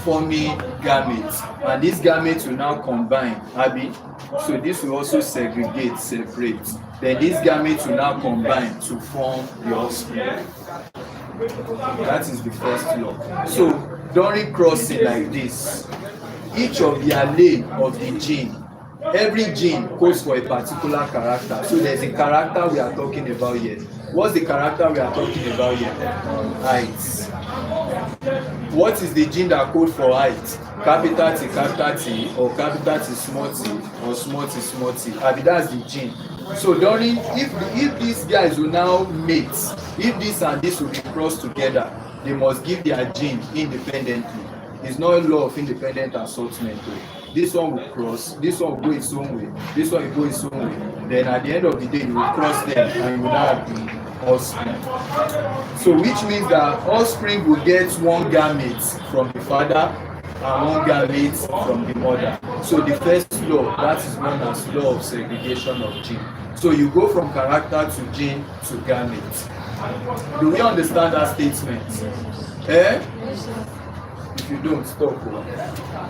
forming gametes, and these gametes will now combine, abi. So this will also segregate, separate. Then these gametes will now combine to form the offspring. That is the first law. So during crossing like this, each of the allele of the gene, every gene codes for a particular character. So there's a character we are talking about here. What's the character we are talking about here? Height. What is the gene that codes for height? Capital T, or capital T, small t, or small t. I mean, that's the gene. So during, if these guys will now mate, if this and this will be crossed together, they must give their gene independently. It's not a law of independent assortment. This one will cross, this one will go its own way, this one will go its own way. Then at the end of the day, you will cross them and you will have the offspring. So which means that offspring will get one gamete from the father and one gamete from the mother. So the first law, that is known as law of segregation of gene. So you go from character to gene to gamete. Do we understand that statement? Eh? If you don't, stop.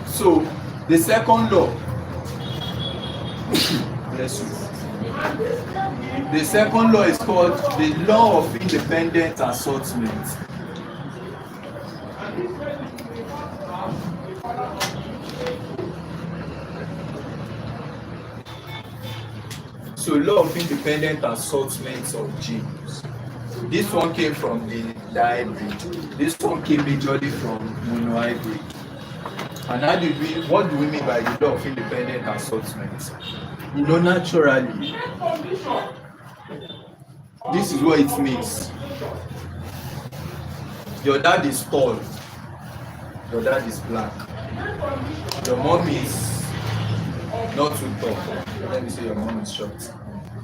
So the second law, bless you. The second law is called the law of independent assortment. So law of independent assortments of genes. This one came from the Dihybrid. This one came majorly from Monohybrid. And what do we mean by the law of independent assortment? You know, naturally, this is what it means. Your dad is tall, your dad is black, your mom is not too tall. Let me say your mom is short.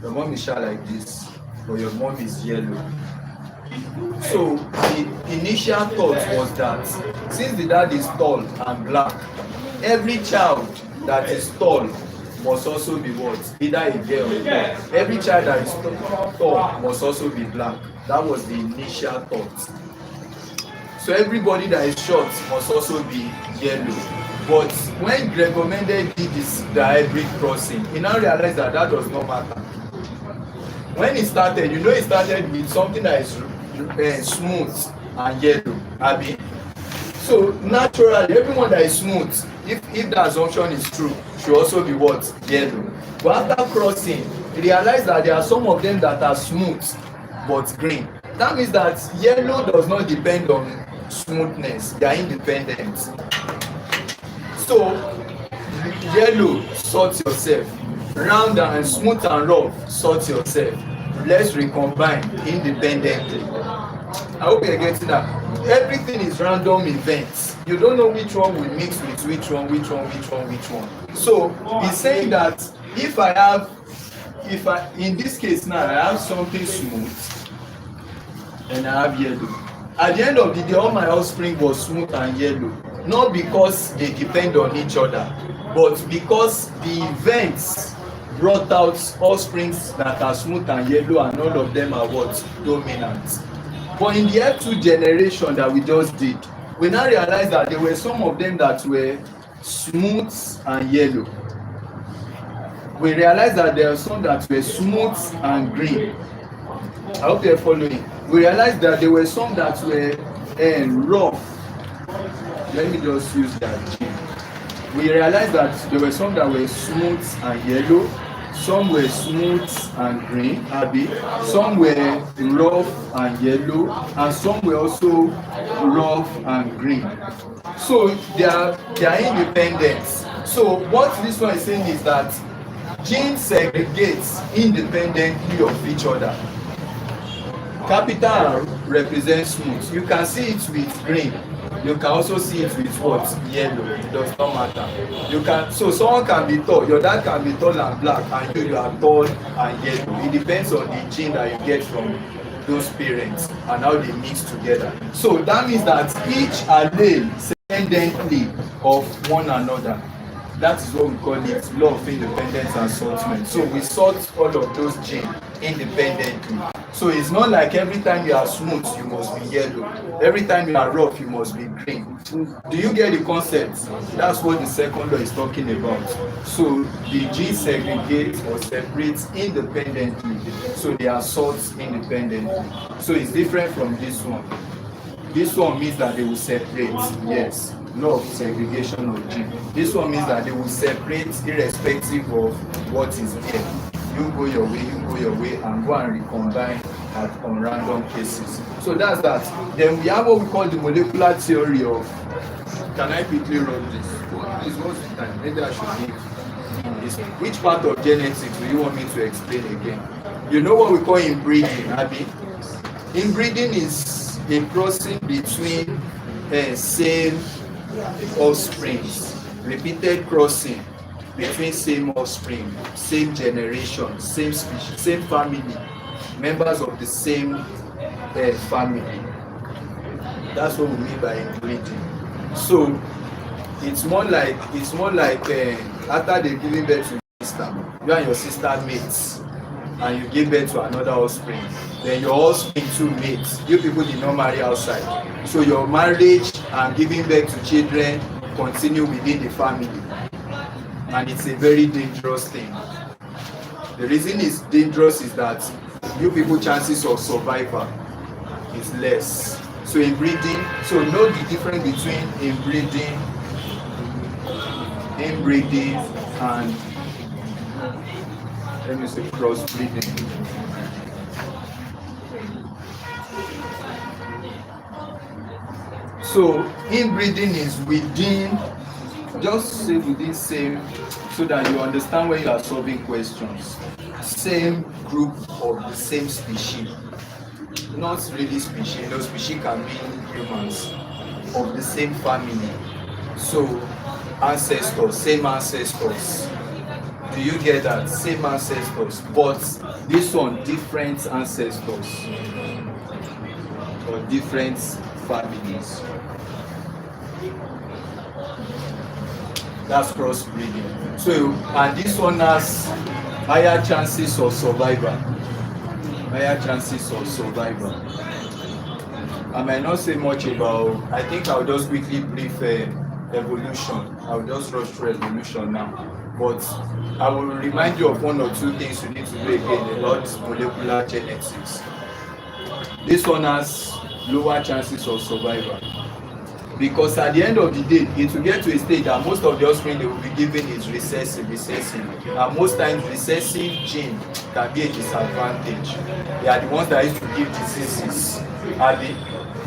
Your mom is short like this, but your mom is yellow. So the initial thought was that since the dad is tall and black, every child that is tall must also be what? Either a girl or a boy. Every child that is tall must also be black. That was the initial thought. So everybody that is short must also be yellow. But when Gregor Mendel did the hybrid crossing, he now realized that that does not matter. When he started, you know, he started with something that is smooth and yellow, abi. So naturally, everyone that is smooth, if the assumption is true, should also be what? Yellow. But after crossing, he realized that there are some of them that are smooth but green. That means that yellow does not depend on smoothness, they are independent. So yellow, sort yourself. Round and smooth and rough, sort yourself. Let's recombine independently. I hope you're getting that. Everything is random events. You don't know which one will mix with which one. So he's saying that if in this case now, I have something smooth and I have yellow. At the end of the day, all my offspring was smooth and yellow. Not because they depend on each other, but because the events brought out offsprings that are smooth and yellow, and all of them are what? Dominant. But in the F2 generation that we just did, we now realized that there were some of them that were smooth and yellow. We realized that there are some that were smooth and green. I hope you're following. We realized that there were some that were rough. Let me just use that gene. We realized that there were some that were smooth and yellow, some were smooth and green, abi. Some were rough and yellow, and some were also rough and green. So they are independent. So what this one is saying is that genes segregate independently of each other. Capital R represents smooth. You can see it with green. You can also see it with what? Yellow. It does not matter. So someone can be tall. Your dad can be tall and black, and you are tall and yellow. It depends on the gene that you get from those parents and how they mix together. So that means that each allele independently of one another. That is what we call it, law of independence assortment. So we sort all of those genes independently. So it's not like every time you are smooth, you must be yellow. Every time you are rough, you must be green. Do you get the concept? That's what the second law is talking about. So the genes segregate or separate independently. So they are sorted independently. So it's different from this one. This one means that they will separate, yes, law of segregation of gene. This one means that they will separate irrespective of what is there. You go your way, and go and recombine on random cases. So that's that. Then we have what we call the molecular theory of, can I quickly run this? Please, what's the time? Maybe I should give this. Which part of genetics do you want me to explain again? You know what we call inbreeding, Abby? Inbreeding is a crossing between same offsprings, repeated crossing between same offspring, same generation, same species, same family, members of the same family. That's what we mean by inbreeding. So it's more like after they giving birth to your sister, you and your sister mates, and you give birth to another offspring. Then your offspring too mates. You people did not marry outside. So your marriage and giving birth to children continue within the family. And it's a very dangerous thing. The reason it's dangerous is that you people chances of survival is less. So inbreeding, so know the difference between inbreeding and, let me say, crossbreeding. So inbreeding is within, just say within same, so that you understand when you are solving questions. Same group of the same species. Not really species, no, species can mean humans of the same family. So ancestors, same ancestors. Do you get that? Same ancestors, but this one different ancestors or different families. That's crossbreeding. So, and this one has higher chances of survival. Higher chances of survival. I might not say much about, I think I'll just quickly brief evolution. I'll just rush through evolution now. But I will remind you of one or two things you need to do again about molecular genetics. This one has lower chances of survival. Because at the end of the day, it will get to a stage that most of the offspring they will be given is recessive. And most times recessive gene can be a disadvantage. They are the ones that used to give diseases. And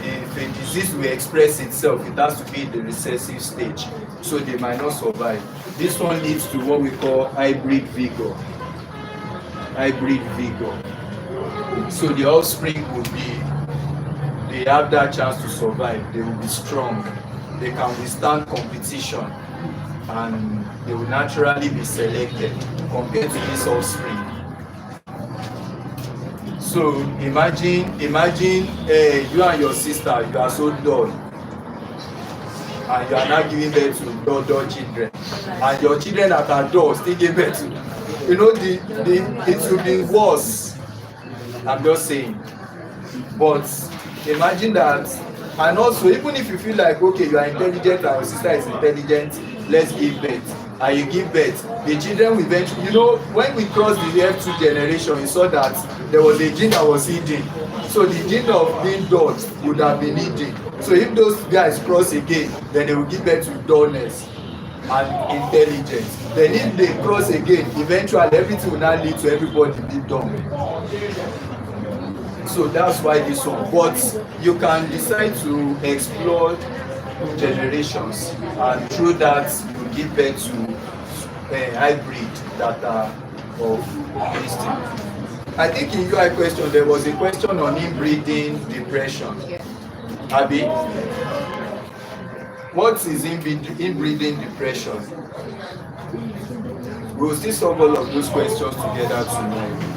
if a disease will express itself, it has to be in the recessive stage. So they might not survive. This one leads to what we call hybrid vigor. Hybrid vigor. So the offspring will be, they have that chance to survive. They will be strong. They can withstand competition, and they will naturally be selected compared to this offspring. So imagine you and your sister, you are so dull, and you are now giving birth to dull children, and your children that are dull still give birth to, it will be worse. I'm just saying. But imagine that, and also even if you feel like, okay, you are intelligent and your sister is intelligent, let's give birth, and you give birth, the children will eventually, when we crossed the F2 generation, we saw that there was a gene that was hidden. So the gene of being dull would have been hidden. So if those guys cross again, then they will give birth to dullness and intelligence. Then if they cross again, eventually everything will now lead to everybody being dumb. So that's why this one. But you can decide to explore generations, and through that you give birth to a hybrid that are of instinct. I think in your question there was a question on inbreeding depression. Abby, what is inbreeding depression? We'll still solve all of those questions together tonight.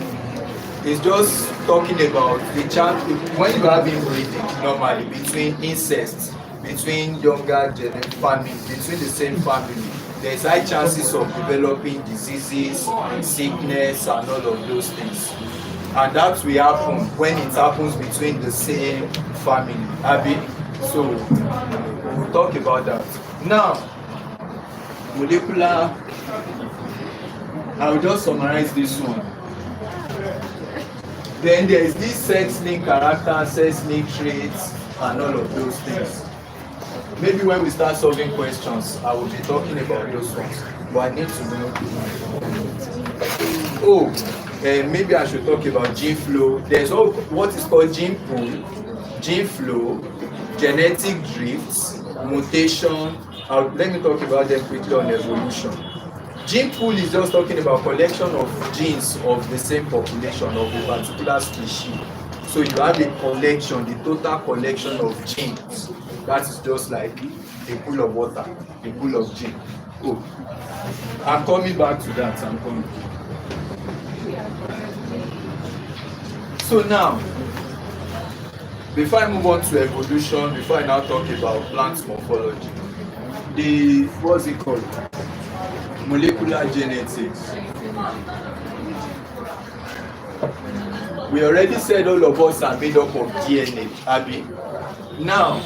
It's just talking about the chance when you have inbreeding normally between incest, between younger family, between the same family. there's high chances of developing diseases, sickness, and all of those things. And that will happen when it happens between the same family. Abi? So we'll talk about that. Now, molecular, I'll just summarize this one. Then there is this sex-linked character, sex-linked traits, and all of those things. Maybe when we start solving questions, I will be talking about those ones. But I need to know. Maybe I should talk about gene flow. There's what is called gene pool, gene flow, genetic drifts, mutation. Let me talk about them quickly on evolution. Gene pool is just talking about collection of genes of the same population of a particular species. So you have a collection, the total collection of genes. That is just like a pool of water, a pool of genes. Oh, I'm coming back to that. I'm coming. So now, before I move on to evolution, before I now talk about plant morphology, what's it called? Molecular genetics. We already said all of us are made up of DNA, Abi. Now,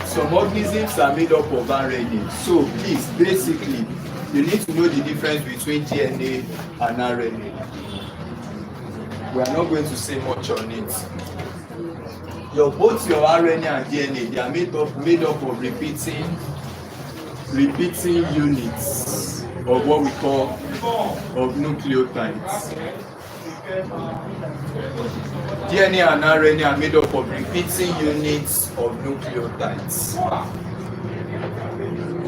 some organisms are made up of RNA. So please, basically, you need to know the difference between DNA and RNA. We are not going to say much on it. Both your RNA and DNA, they are made up of repeating units of what we call of nucleotides. DNA and RNA are made up of repeating units of nucleotides.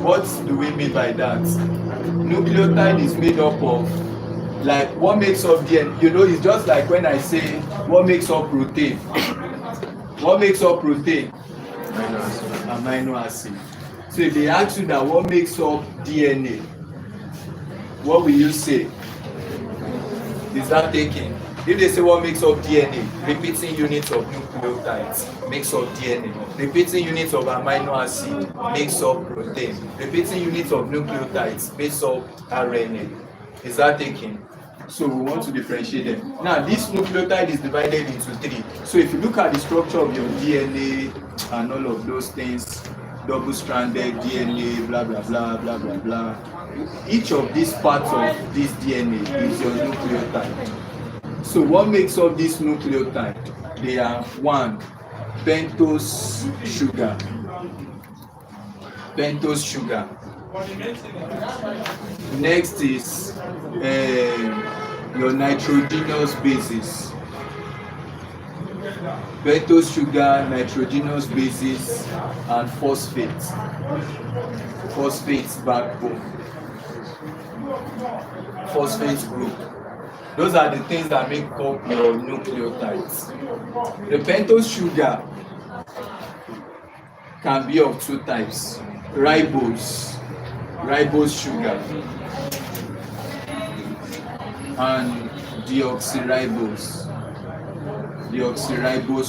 What do we mean by that? Nucleotide is made up of, like, what makes up DNA? You know, it's just like when I say, what makes up protein? What makes up protein? Amino acid. So if they ask you that what makes up DNA, what will you say? Is that taken? If they say what makes up DNA, repeating units of nucleotides makes up DNA. Repeating units of amino acid makes up protein. Repeating units of nucleotides makes up RNA. Is that taken? So we want to differentiate them. Now this nucleotide is divided into 3. So if you look at the structure of your DNA and all of those things, double-stranded DNA, blah blah blah blah blah blah. Each of these parts of this DNA is your nucleotide. So what makes up this nucleotide? They are 1, pentose sugar. Pentose sugar. Next is your nitrogenous bases. Pentose sugar, nitrogenous bases, and phosphates. Phosphates backbone. Phosphate group. Those are the things that make up your nucleotides. The pentose sugar can be of 2 types. Ribose sugar, and deoxyribose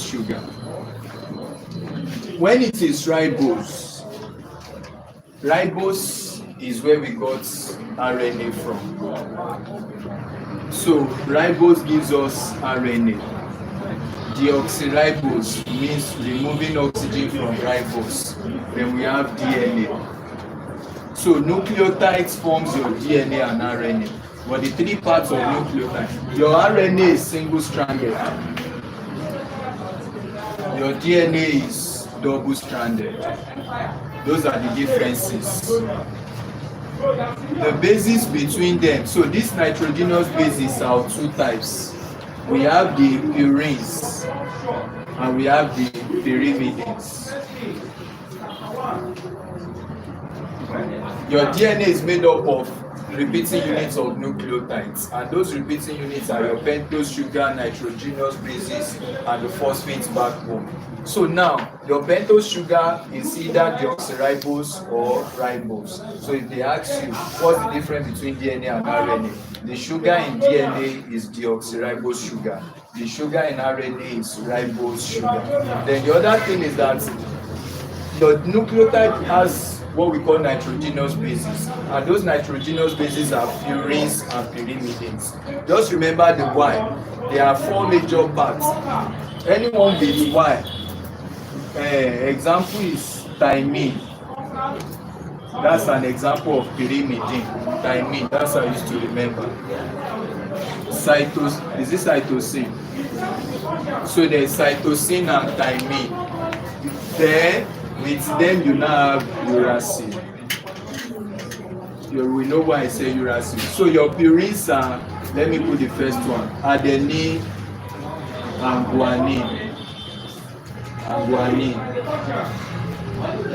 sugar. When it is ribose is where we got RNA from. So ribose gives us RNA. Deoxyribose means removing oxygen from ribose. Then we have DNA. So nucleotides forms your DNA and RNA. But the 3 parts of nucleotide, your RNA is single-stranded. Your DNA is double-stranded. Those are the differences. The bases between them, so these nitrogenous bases are 2 types. We have the purines and we have the pyrimidines. Your DNA is made up of repeating units of nucleotides, and those repeating units are your pentose sugar, nitrogenous bases, and the phosphate backbone. So now, your pentose sugar is either deoxyribose or ribose. So if they ask you, what's the difference between DNA and RNA? The sugar in DNA is deoxyribose sugar. The sugar in RNA is ribose sugar. Then the other thing is that the nucleotide has what we call nitrogenous bases, and those nitrogenous bases are purines and pyrimidines. Just remember the Y. There are 4 major parts. Anyone with Y, example is thymine. That's an example of pyrimidine. Thymine, that's how I used to remember. Is it cytosine? So there's cytosine and thymine. Then with them you now have uracil. We know why I say uracil. So your purines are, let me put the first one, adenine and guanine.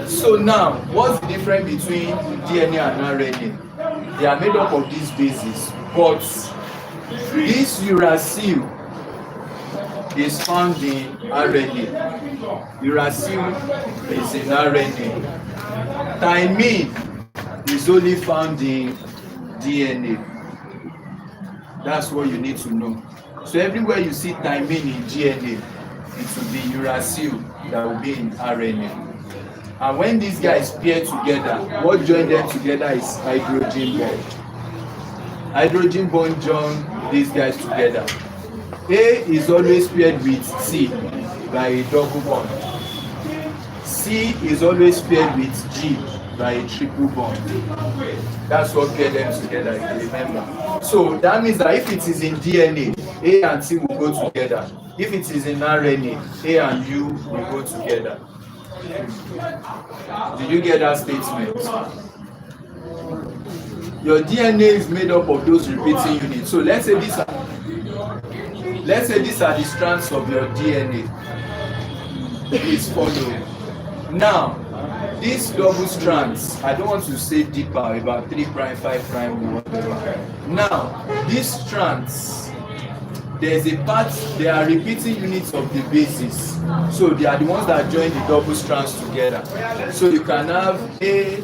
So now, what's the difference between DNA and RNA? They are made up of these bases, but this uracil is found in RNA. Uracil is in RNA. Thymine is only found in DNA. That's what you need to know. So everywhere you see thymine in DNA, it will be uracil that will be in RNA. And when these guys pair together, what join them together is hydrogen bond. Hydrogen bond join these guys together. A is always paired with C by a double bond. C is always paired with G by a triple bond. That's what pair them together, if you remember. So that means that if it is in DNA, A and C will go together. If it is in RNA, A and U will go together. Did you get that statement? Your DNA is made up of those repeating units. So let's say these are the strands of your DNA. Please follow. Now, these double strands, I don't want to say deeper, about 3', 5', whatever. Now, these strands, there are repeating units of the bases. So they are the ones that join the double strands together. So you can have A,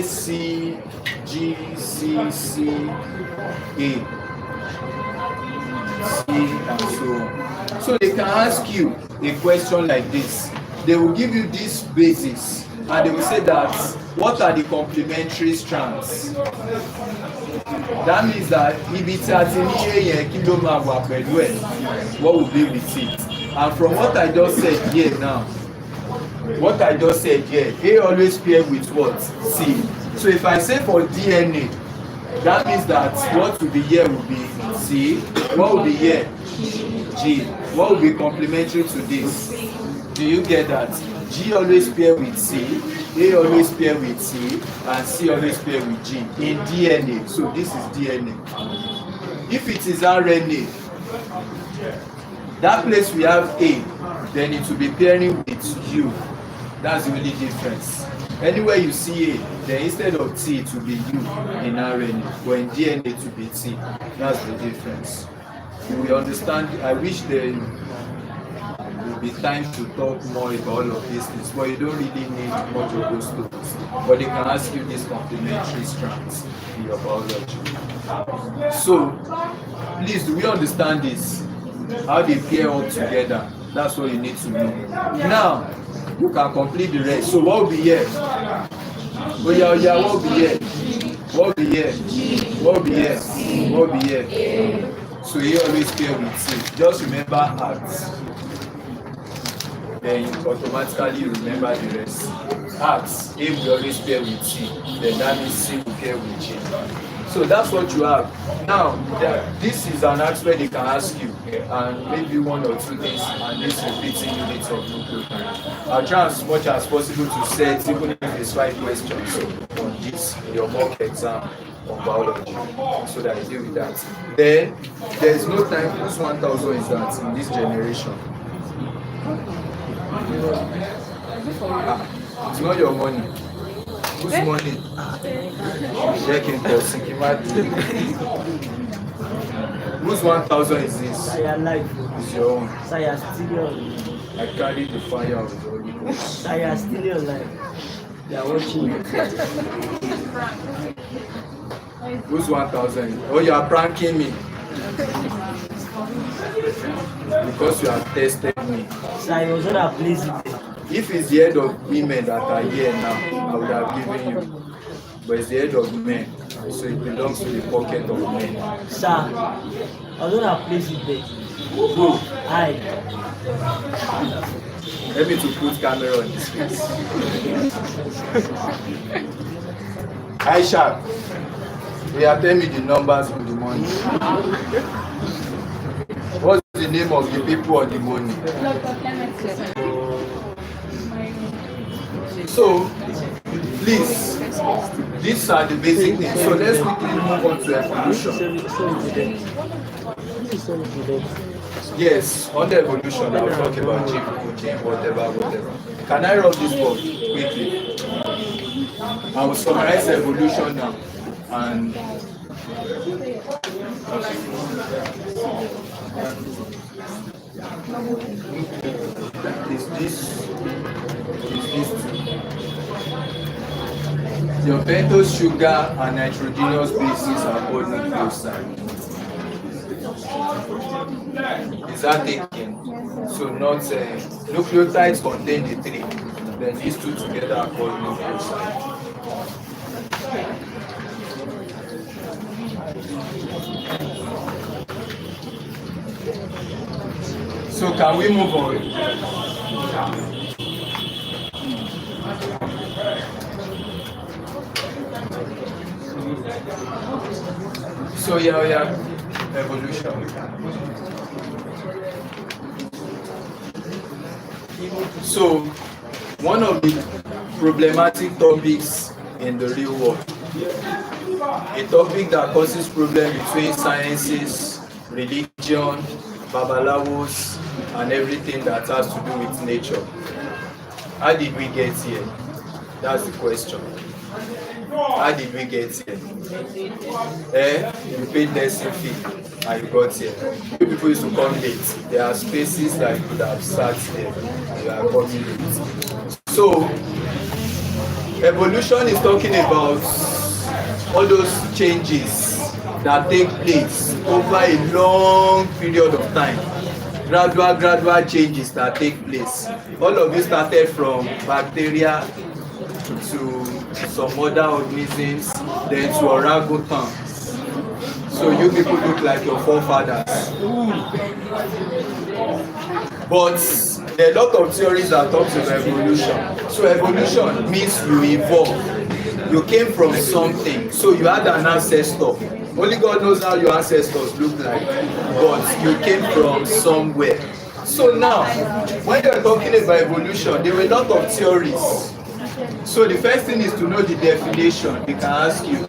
C, G, C, C, A, C, and so on. So they can ask you a question like this. They will give you these bases and they will say that, what are the complementary strands? That means that if it's at what will be with it? And from what I just said here now, A always pair with what? C. So if I say for DNA, that means that what will be here will be C. What will be here? G. What will be complementary to this? Do you get that? G always pair with C, A always pair with C, and C always pair with G in DNA. So this is DNA. If it is RNA, that place we have A, then it will be pairing with U. That's the only difference. Anywhere you see A, then instead of T, it will be U in RNA, but in DNA it will be T. That's the difference. You will understand. I wish there will be time to talk more about all of these things, but you don't really need much of those tools. But they can ask you these complementary strands in your biology. So, please, do we understand this? How they pair all together? That's what you need to know. Now, you can complete the rest. So, what will be here? Oh yeah, what will be here? What will be here? What will be here? What will be here? So, you always pair with C. Just remember arts. Then automatically you remember the rest. Arts, A will always pair with C. Then that means C will pair with G. So that's what you have. Now, this is an ask where they can ask you, and maybe one or two things, and this repeating units of nucleotide. I'll try as much as possible to set, even if it's 5 questions on this, your mock exam on biology, so that I deal with that. Then, there's no time, whose 1,000 is that in this generation? It's not your money. Whose money? Whose 1,000 is this? It's your own. I carry the fire of the Holy Ghost. I am still your life. They are watching you. Whose 1,000? Oh, you are pranking me. Because you have tested me. So I was not a place. If it's the head of women that are here now, I would have given you. But it's the head of men, so it belongs to the pocket of men. Sir, I don't have place it there. Who? I. Let me to put camera on his face. Aisha, we are telling me the numbers of the money. What's the name of the people on the money? So, please, these are the basic things. So let's quickly move on to evolution. Yes, on the evolution, I will talk about gene, whatever. Can I rub this book quickly? I will summarize evolution now. And is this your pentose sugar and nitrogenous bases are called nucleosides. Is that taken? So not nucleotides contain the three. Then these two together are called nucleosides. So can we move on? So yeah, evolution. So one of the problematic topics in the real world, a topic that causes problem between sciences, religion, babalawos, and everything that has to do with nature. How did we get here? That's the question. How did we get here? You paid lesson fee and you got here. You people used to come late. There are spaces that you could have sat there. You are coming late. So, evolution is talking about all those changes that take place over a long period of time. Gradual changes that take place. All of it started from bacteria to some other organisms, then to orangutans. So you people look like your forefathers. But there are a lot of theories that talk about evolution. So evolution means you evolve. You came from something, so you had an ancestor. Only God knows how your ancestors look like, but you came from somewhere. So now, when you're talking about evolution, there were a lot of theories. So the first thing is to know the definition. They can ask you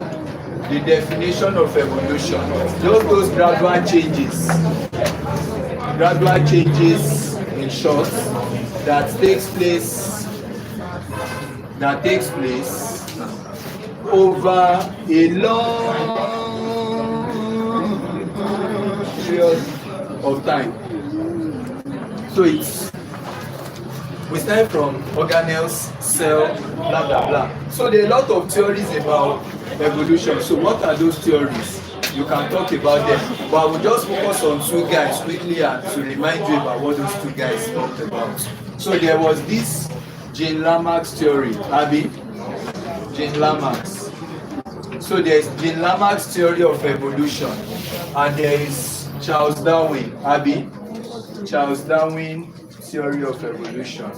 the definition of evolution. Those gradual changes in short, that takes place over a long period of time. So we start from organelles, cell, blah blah blah. So there are a lot of theories about evolution. So what are those theories? You can talk about them, but I will just focus on two guys quickly and to remind you about what those two guys talked about. So there was this Jean Lamarck's theory, Abby. Jean Lamarck's. So there is Jean Lamarck's theory of evolution, and there is Charles Darwin, Abby. Charles Darwin theory of evolution.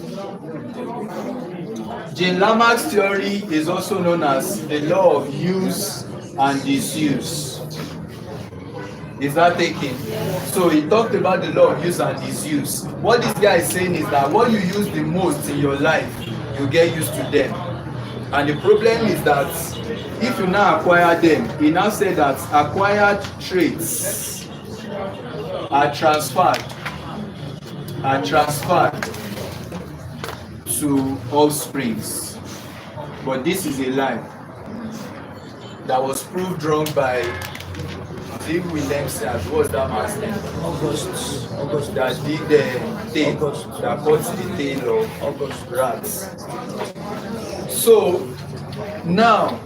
Jean Lamarck's theory is also known as the law of use and disuse. Is that taken? So he talked about the law of use and disuse. What this guy is saying is that what you use the most in your life, you get used to them. And the problem is that if you now acquire them, he now said that acquired traits are transferred to offsprings. But this is a lie that was proved wrong by Williamson. What was that man's name? August. That did the thing, that cut the tail of rats. So now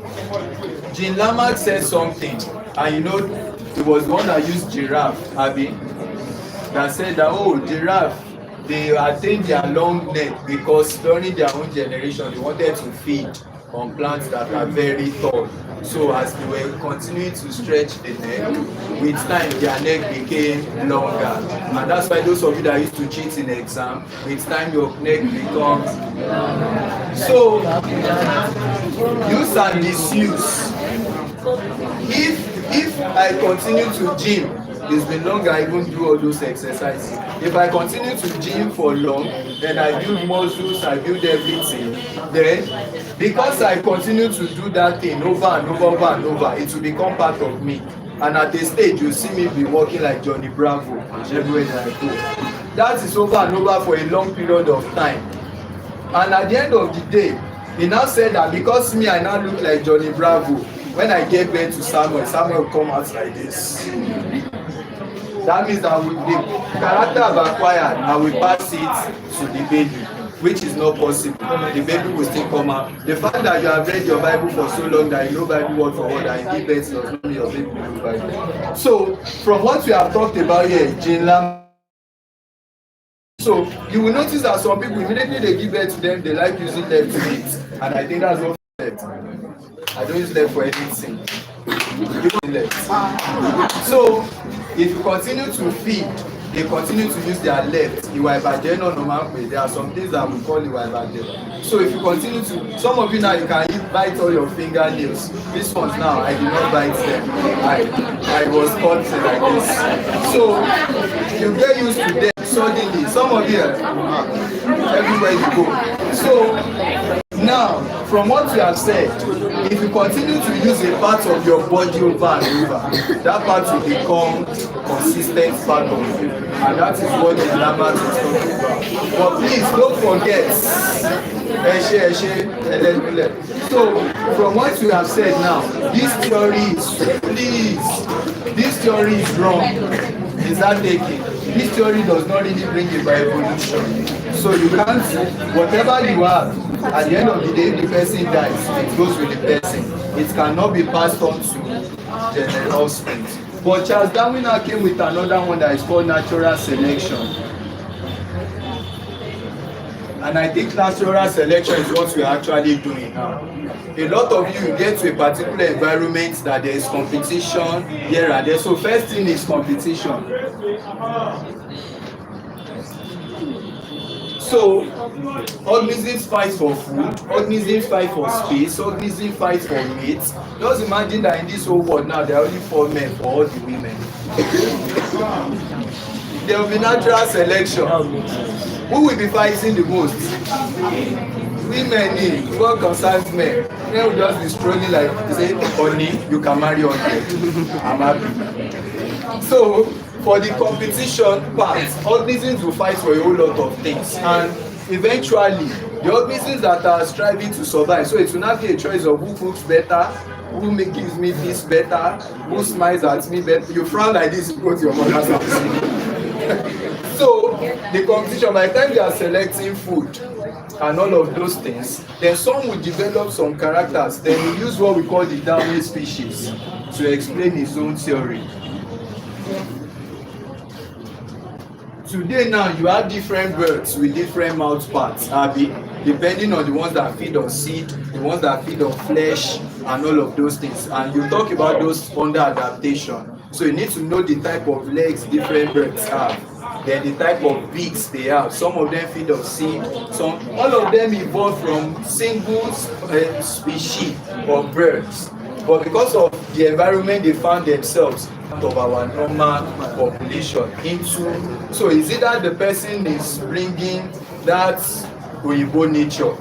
Jean Lamarck said something, and you know it was one that used giraffe, Abby, that said that giraffe, they attained their long neck because during their own generation they wanted to feed on plants that are very tall. So as they were continuing to stretch the neck, with time their neck became longer. And that's why those of you that used to cheat in exam, with time your neck becomes. So use and disuse. If I continue to gym, it's been long I even do all those exercises. If I continue to gym for long, then I build muscles, I build everything, then because I continue to do that thing over and over, it will become part of me. And at a stage, you see me be walking like Johnny Bravo everywhere that I go. That is over and over for a long period of time. And at the end of the day, he now said that because me, I now look like Johnny Bravo, when I get back to Samuel will come out like this. That means that with the character I've acquired, I will pass it to the baby, which is not possible. The baby will still come out. The fact that you have read your Bible for so long that you know Bible word for word and you give birth does not mean your baby will know Bible. So, from what we have talked about here, so you will notice that some people, immediately they give birth to them, they like using them to eat. And I think that's what I don't use them for anything. So if you continue to feed, they continue to use their left. There are some things that we call iwa. So if you continue to, some of you now you can bite all your fingernails. These ones now I did not bite them. I was cutting like this. So you get used to them suddenly. Some of you everywhere you go. So now, from what you have said, if you continue to use a part of your body over and over, that part will become consistent part of you. And that is what the Lambert is talking about. But please don't forget. So, from what you have said now, this theory is wrong. Is that taking? This theory does not really bring about evolution. So you can't, whatever you have, at the end of the day, if the person dies, it goes with the person. It cannot be passed on to general offspring. But Charles Darwin now came with another one that is called natural selection. And I think natural selection is what we are actually doing now. A lot of you get to a particular environment that there is competition here and there. So first thing is competition. So organisms fight for food, organisms fight for space, organisms fight for mates. Just imagine that in this whole world now there are only 4 men for all the women. There will be natural selection. Who will be fighting the most? Women. What concerns men? Men will just be strolling like, say, honey, you can marry on me. I'm happy. So, for the competition part, organisms will fight for a whole lot of things. And eventually, the organisms that are striving to survive, so it will not be a choice of who cooks better, who gives me this better, who smiles at me better. You frown like this, you go to your mother's house. So the competition, by the time they are selecting food and all of those things, then some will develop some characters. Then we use what we call the Darwin species to explain his own theory. Today now you have different birds with different mouth parts, depending on the ones that feed on seed, the ones that feed on flesh, and all of those things. And you talk about those under adaptation. So you need to know the type of legs different birds have, then the type of beaks they have. Some of them feed on seed, all of them evolved from single species of birds. But because of the environment they found themselves of our normal population into, so is it that the person is bringing that Oyibo nature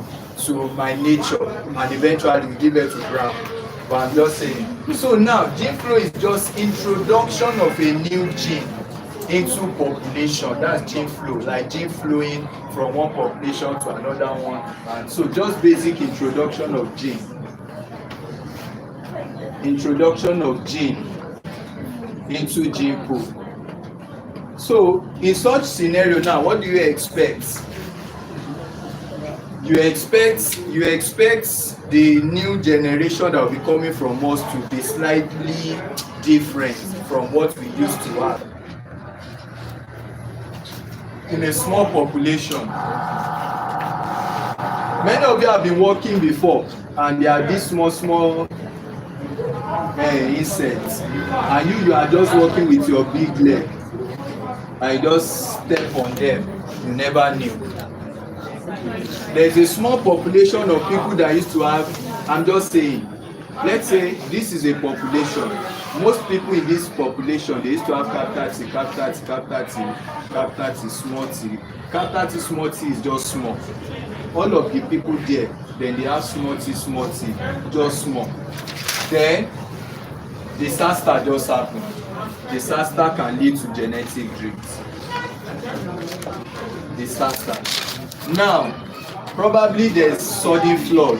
to my nature and eventually we give it to ground? But I'm just saying. So now gene flow is just introduction of a new gene into population. That's gene flow, like gene flowing from one population to another one. And so just basic introduction of gene. Introduction of gene into gene pool. So in such scenario now, what do you expect? You expect the new generation that will be coming from us to be slightly different from what we used to have. In a small population, Many of you have been walking before, and there are these small insects, and you are just walking with your big leg, and you just step on them. You never knew. There's a small population of people that used to have, I'm just saying, let's say this is a population. Most people in this population, they used to have capital T, capital T, capital T, capital T, small t. Capital T, small t is just small. All of the people there, then they have small t, just small. Then disaster just happened. Disaster can lead to genetic drift. Disaster. Now, probably there's sudden flood,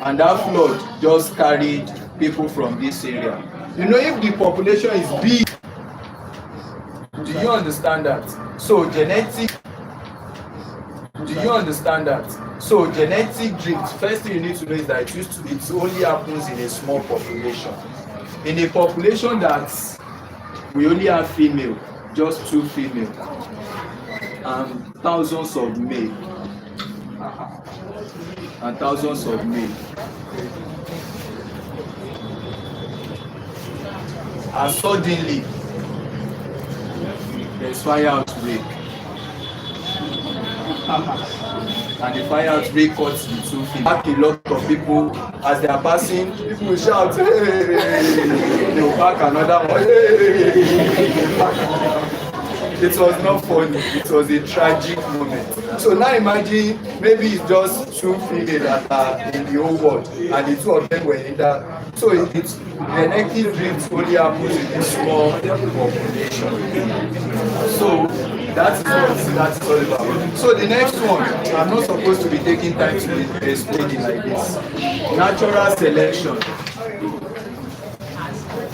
and that flood just carried people from this area. You know, if the population is big, do you understand that? So genetic drift, first thing you need to know is that it only happens in a small population. In a population that we only have female, just 2 female, and thousands of male. And suddenly, there's fire outbreak. And the fire outbreak cuts the 2 feet. Back a lot of people, as they are passing, people will shout, hey! They will back another one, hey! It was not funny, it was a tragic moment. So now imagine, maybe it's just 2 females that are in the whole world, and the 2 of them were in that. So it's genetic drift only happens in a small population. So that's all about. So the next one, I'm not supposed to be taking time to explain it like this. Natural selection.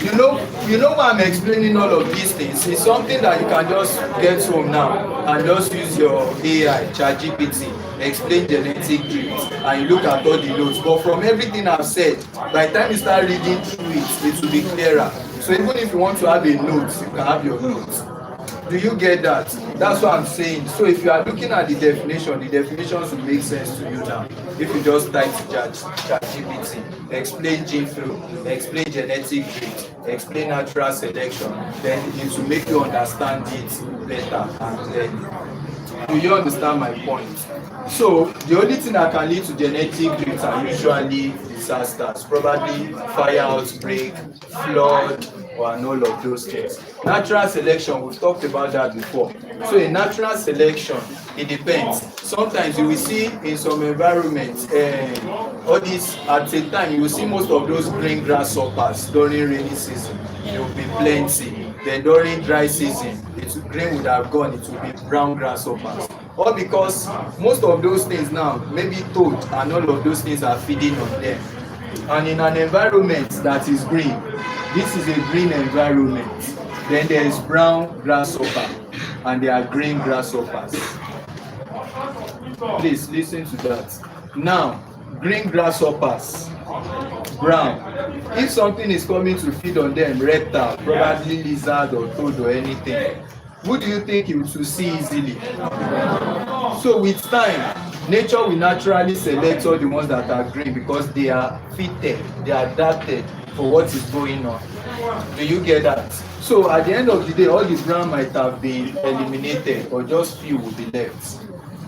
You know why I'm explaining all of these things? It's something that you can just get home now and just use your AI, ChatGPT, explain genetic drift, and you look at all the notes. But from everything I've said, by the time you start reading through it, it will be clearer. So even if you want to have a note, you can have your notes. Do you get that? That's what I'm saying. So if you are looking at the definitions will make sense to you now. If you just type ChatGPT, explain gene flow, explain genetic drift, explain natural selection, then it will make you understand it better and then. Do you understand my point? So the only thing that can lead to genetic drift are usually disasters, probably fire outbreak, flood, and all of those things. Natural selection, we've talked about that before. So in natural selection, it depends. Sometimes you will see in some environments, all this at a time, you will see most of those green grasshoppers during rainy season. There will be plenty. Then during dry season, green would have gone, it will be brown grasshoppers. All because most of those things now, maybe toad and all of those things are feeding on them. And in an environment that is green, this is a green environment. Then there is brown grasshopper and there are green grasshoppers. Please listen to that. Now, green grasshoppers, brown. If something is coming to feed on them, reptile, probably lizard or toad or anything, who do you think you will see easily? So with time, nature will naturally select all the ones that are green because they are fitted, they are adapted for what is going on. Do you get that? So at the end of the day, all the brown might have been eliminated, or just few will be left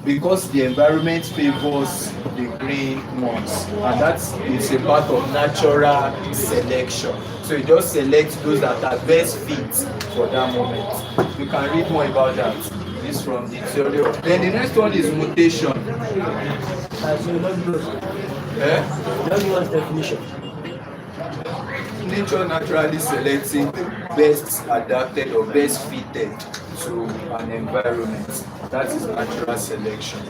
because the environment favors the green ones, and that's a part of natural selection. So you just select those that are best fit for that moment. You can read more about that. This from the theory of. Then the next one is mutation. So not good. Don't use definition. Nature naturally selecting best adapted or best fitted to an environment. That is natural selection.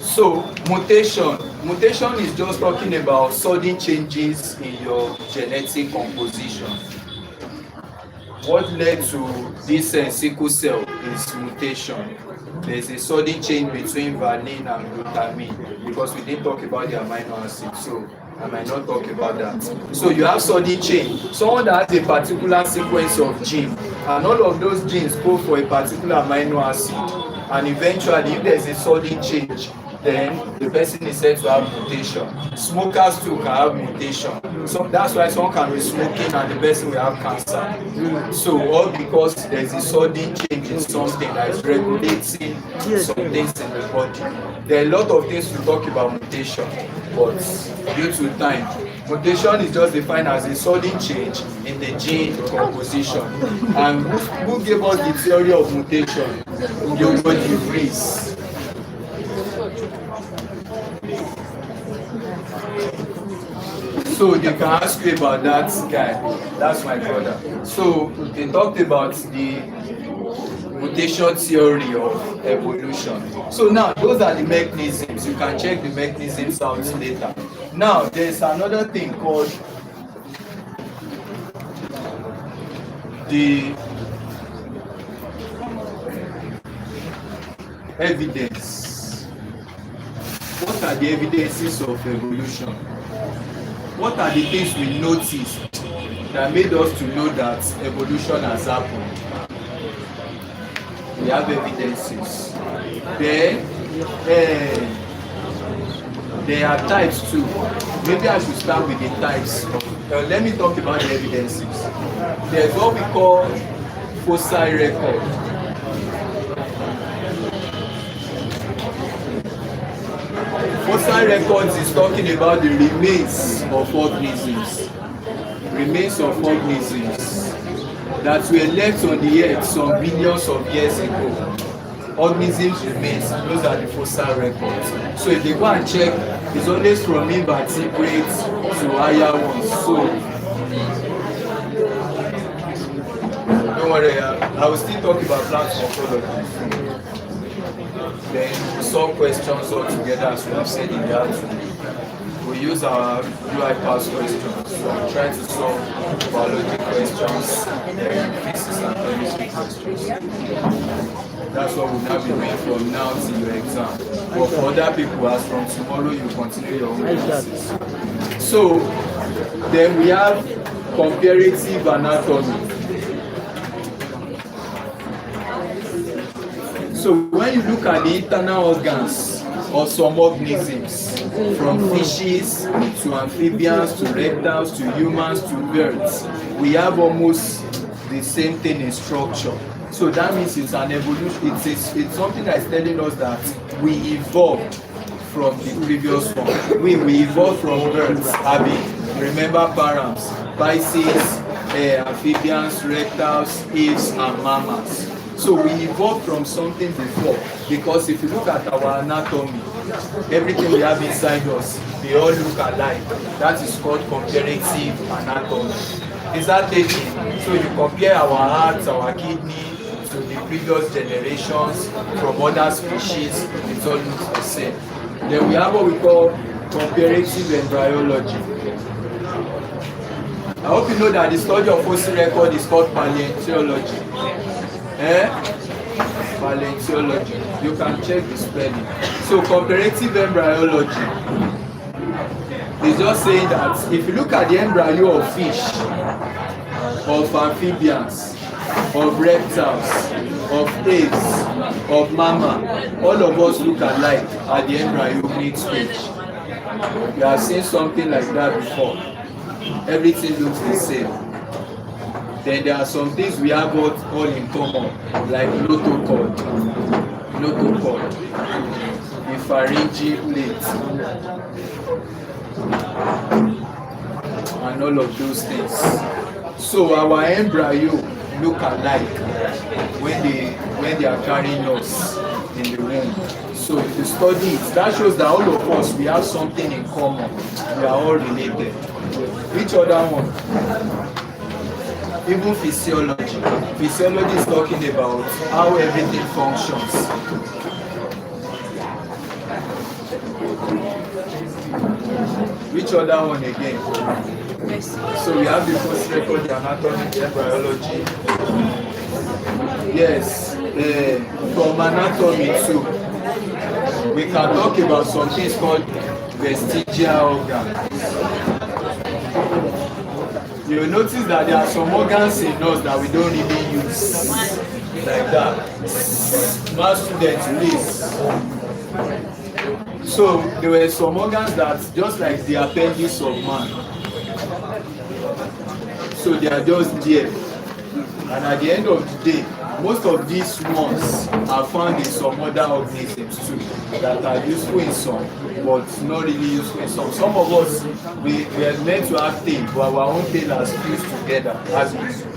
So mutation is just talking about sudden changes in your genetic composition. What led to this sickle cell is mutation. There's a sudden change between valine and glutamine because we didn't talk about the amino acids, so I might not talk about that. So you have sudden change. Someone that has a particular sequence of gene and all of those genes code for a particular amino acid, and eventually if there's a sudden change, then the person is said to have mutation. Smokers too can have mutation. So that's why someone can be smoking and the person will have cancer. So all because there's a sudden change in something that is regulating some things in the body. There are a lot of things to talk about mutation, but due to time, mutation is just defined as a sudden change in the gene composition. And who gave us the theory of mutation? Dihybrid. So they can ask you about that guy. That's my brother. So they talked about the mutation theory of evolution. So now those are the mechanisms. You can check the mechanisms out later. Now there's another thing called the evidence. What are the evidences of evolution? What are the things we noticed that made us to know that evolution has happened? We have evidences. Then there are types too. Maybe I should start with the types. Let me talk about the evidences. There's what we call fossil record. Fossil records is talking about the remains of organisms. Remains of organisms that were left on the earth some billions of years ago. Organisms remains, those are the fossil records. So if they go and check, it's always from invertebrates to higher ones. So don't worry, I will still talk about plant morphology. Then we solve questions all together as we have said in that. We use our UI pass questions. So we try to solve biology questions, physics and chemistry questions. That's what we'll now be doing from now till your exam. But for other people, as from tomorrow, you continue your own classes. So then we have comparative anatomy. So when you look at the internal organs of some organisms, from fishes to amphibians to reptiles to humans to birds, we have almost the same thing in structure. So that means it's an evolution. It's something that is telling us that we evolved from the previous one. We evolved from birds, remember params, pisces, amphibians, reptiles, apes, and mammals. So we evolved from something before, because if you look at our anatomy, everything we have inside us, they all look alike. That is called comparative anatomy. Is that taking? So you compare our hearts, our kidney to the previous generations from other species, it all looks the same. Then we have what we call comparative embryology. I hope you know that the study of fossil record is called paleontology. Paleontology. You can check the spelling. So comparative embryology is just saying that if you look at the embryo of fish, of amphibians, of reptiles, of apes, of mammal, all of us look alike at the embryonic stage. You have seen something like that before. Everything looks the same. Then there are some things we have all in common, like notochord, the pharyngeal plate, and all of those things. So our embryo look alike when they are carrying us in the womb. So if you study it, that shows that all of us, we have something in common. We are all related. Which other one? Even physiology. Physiology is talking about how everything functions. Which other one again? So we have the first record, the anatomy, the embryology. Yes, from anatomy too. We can talk about some things called vestigial organs. you will notice that there are some organs in us that we don't really use like that. Math students, please. So there were some organs that just like the appendix of man. So they are just there. And at the end of the day, most of these ones are found in some other organisms too that are useful in some, but not really useful in some. Some of us, we are meant to have tail, but our own tail has fused together,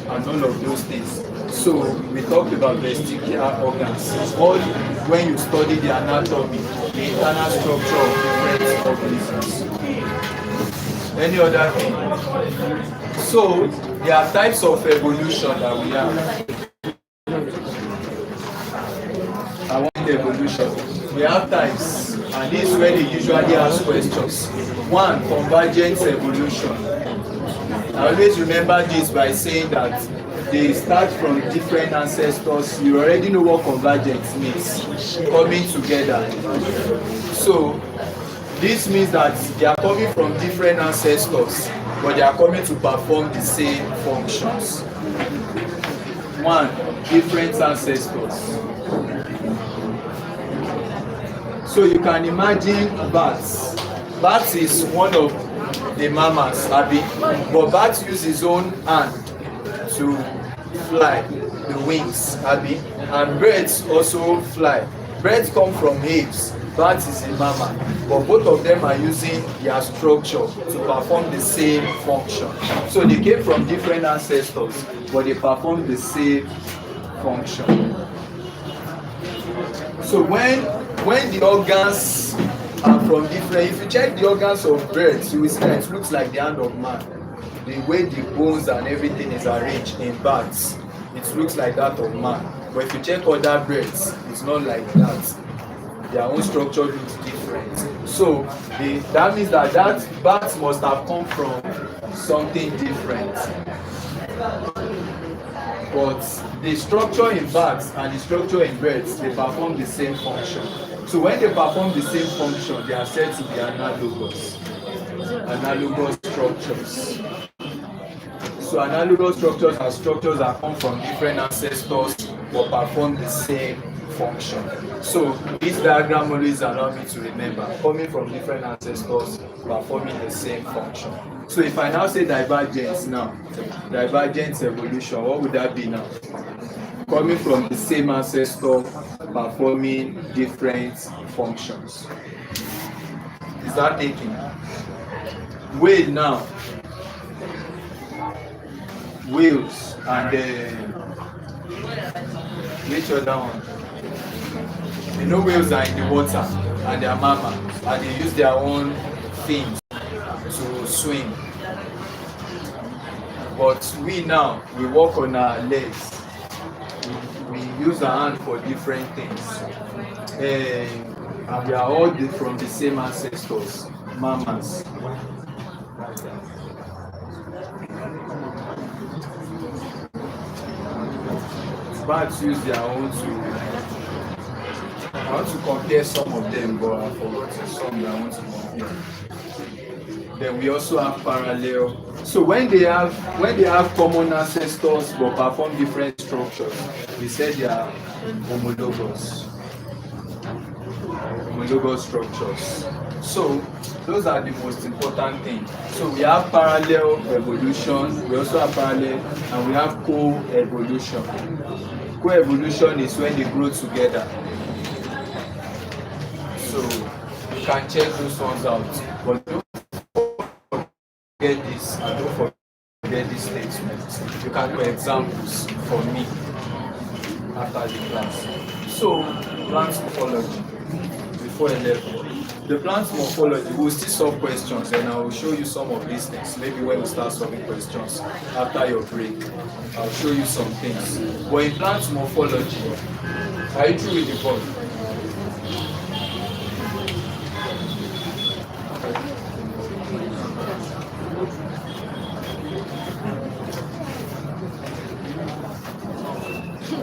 and all of those things. So we talked about vestigial organs. It's all when you study the anatomy, the internal structure of different organisms. Any other thing? So there are types of evolution that we have. I want evolution. We have types, and this is where they usually ask questions. One, convergent evolution. I always remember this by saying that they start from different ancestors. You already know what convergence means, coming together. So this means that they are coming from different ancestors, but they are coming to perform the same functions. One, different ancestors. So you can imagine bats. Bats is one of the mammals, Abi, but bats use his own hand to fly, the wings, Abi, and birds also fly. Birds come from apes. Bats is a mammal, but both of them are using their structure to perform the same function. So they came from different ancestors, but they perform the same function. So when the organs are from different, if you check the organs of birds, you will see that it looks like the hand of man. The way the bones and everything is arranged in bats, it looks like that of man. But if you check other birds, it's not like that. Their own structure looks different. So that means that bats must have come from something different. But the structure in bats and the structure in birds, they perform the same function. So when they perform the same function, they are said to be analogous. Analogous structures. So analogous structures are structures that come from different ancestors but perform the same function. So this diagram always allows me to remember coming from different ancestors performing the same function. So if I now say divergence now, divergent evolution, what would that be now? Coming from the same ancestor performing different functions. Is that taking? Whale now. Whales and which other one? You know, whales are in the water and they are mammals and they use their own fins to swim. But we now, we walk on our legs. We use our hand for different things. And we are all from the same ancestors, mammals. Bats use their own to. I want to compare some of them, but I forgot some that I want to compare. Then we also have parallel. So when they have common ancestors but perform different structures, we said they are homologous. Homologous structures. So those are the most important things. So we have parallel evolution, we also have parallel, and we have co-evolution. Co-evolution is when they grow together. So you can check those ones out. But don't forget this and don't forget this statement. You can do examples for me after the class. So plant morphology before 11. The plant morphology, we'll still solve questions and I will show you some of these things. Maybe when we start solving questions after your break, I'll show you some things. But in plant morphology, are you through with the board?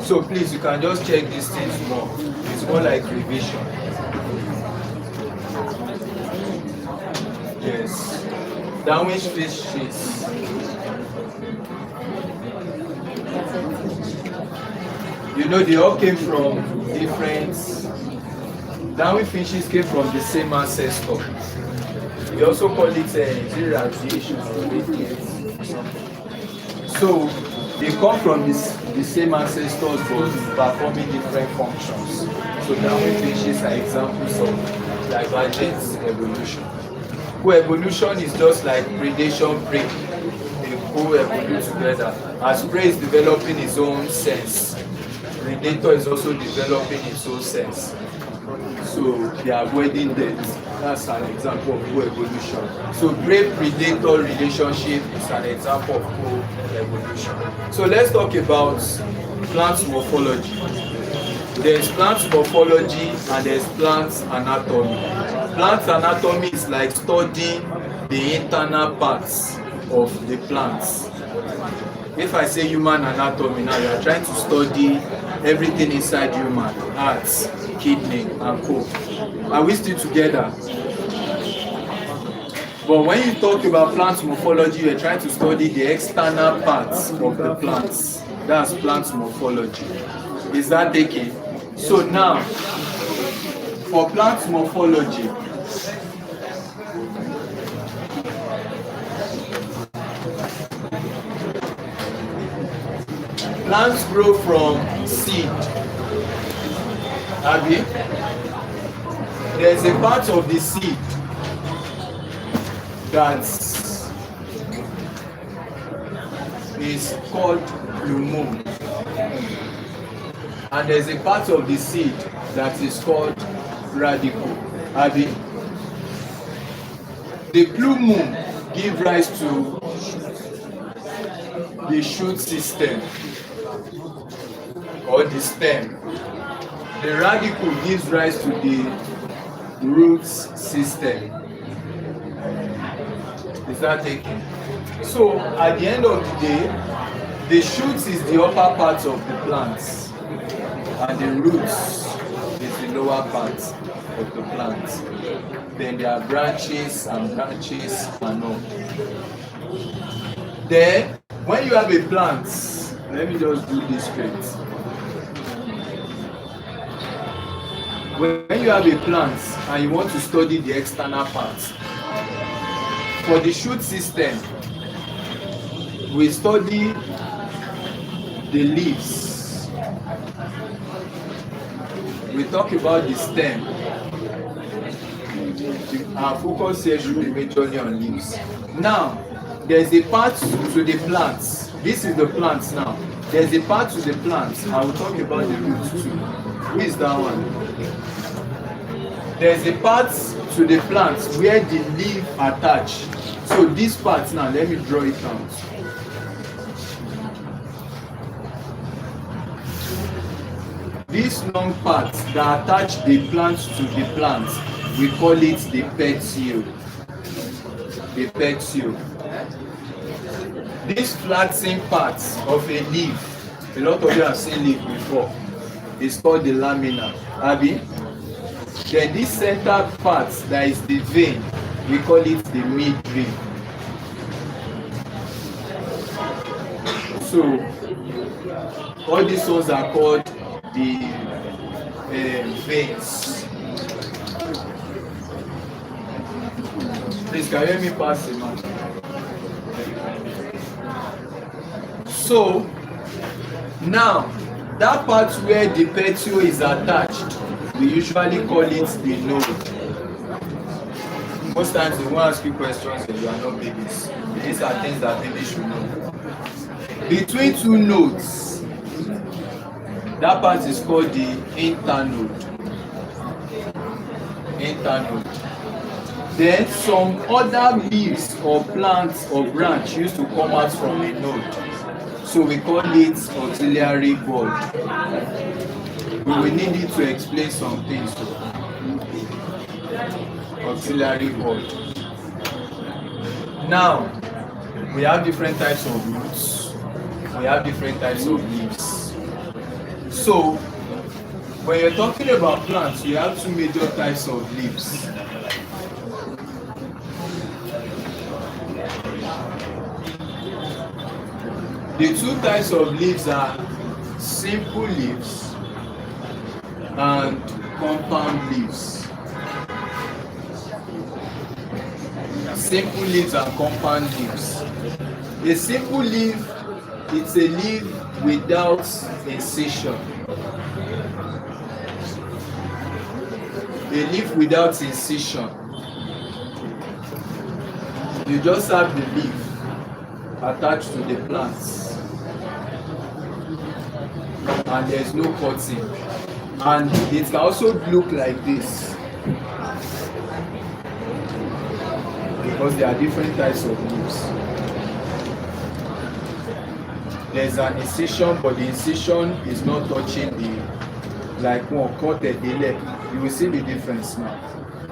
So please, you can just check these things more. It's more like revision. Yes. Downwind species. You know, they all came from different. Downwing finches came from the same ancestor. We also call it radiation. So they come from the same ancestors but performing different functions. So downwing finches are examples of divergent evolution. Co-evolution is just like predation, prey. They co-evolve together. As prey is developing its own sense, predator is also developing its own sense. So they are avoiding death. That's an example of co-evolution. So prey-predator relationship is an example of co-evolution. So let's talk about plant morphology. There's plant morphology and there's plant anatomy. Plant anatomy is like studying the internal parts of the plants. If I say human anatomy now, you are trying to study everything inside human, hearts, kidney, and co. Are we still together? But when you talk about plant morphology, you are trying to study the external parts of the plants. That's plant morphology. Is that taken? So now, for plant morphology, plants grow from seed. Abi? There's a part of the seed that is called plumum. And there's a part of the seed that is called radicle. Abi? The plumum gives rise to the shoot system or the stem. The radicle gives rise to the root system. Is that taken? So at the end of the day, the shoots is the upper part of the plants and the roots is the lower part of the plant. Then there are branches and all. Then when you have a plant, let me just do this straight. When you have a plant and you want to study the external parts, for the shoot system, we study the leaves. We talk about the stem. Our focus here should be majorly on leaves. Now, there's a part to the plants. This is the plants now. There's a part to the plants. I will talk about the roots too. Who is that one? There's a part to the plants where the leaf attach. So this part now, let me draw it out. This long part that attach the plants to the plants, we call it the petiole. The petiole. This flattening part of a leaf, a lot of you have seen leaf before, is called the lamina. Abi? Then this center part that is the vein, we call it the midvein. So all these ones are called the veins. Please, can you hear me pass the man? So now that part where the petiole is attached, we usually call it the node. Most times they won't ask you questions if you are not babies. These are things that babies should know. Between two nodes, that part is called the internode. Internode. Then some other leaves or plants or branch used to come out from a node. So we call it auxiliary bud. We will need it to explain some things. Auxiliary bud. Now, we have different types of roots. We have different types of leaves. So, when you're talking about plants, we have two major types of leaves. The two types of leaves are simple leaves and compound leaves. Simple leaves and compound leaves. A simple leaf, it's a leaf without incision. A leaf without incision. You just have the leaf attached to the plants, and there is no cutting. And it can also look like this, because there are different types of leaves. There is an incision, but the incision is not touching the, like one cutted the leg. You will see the difference now.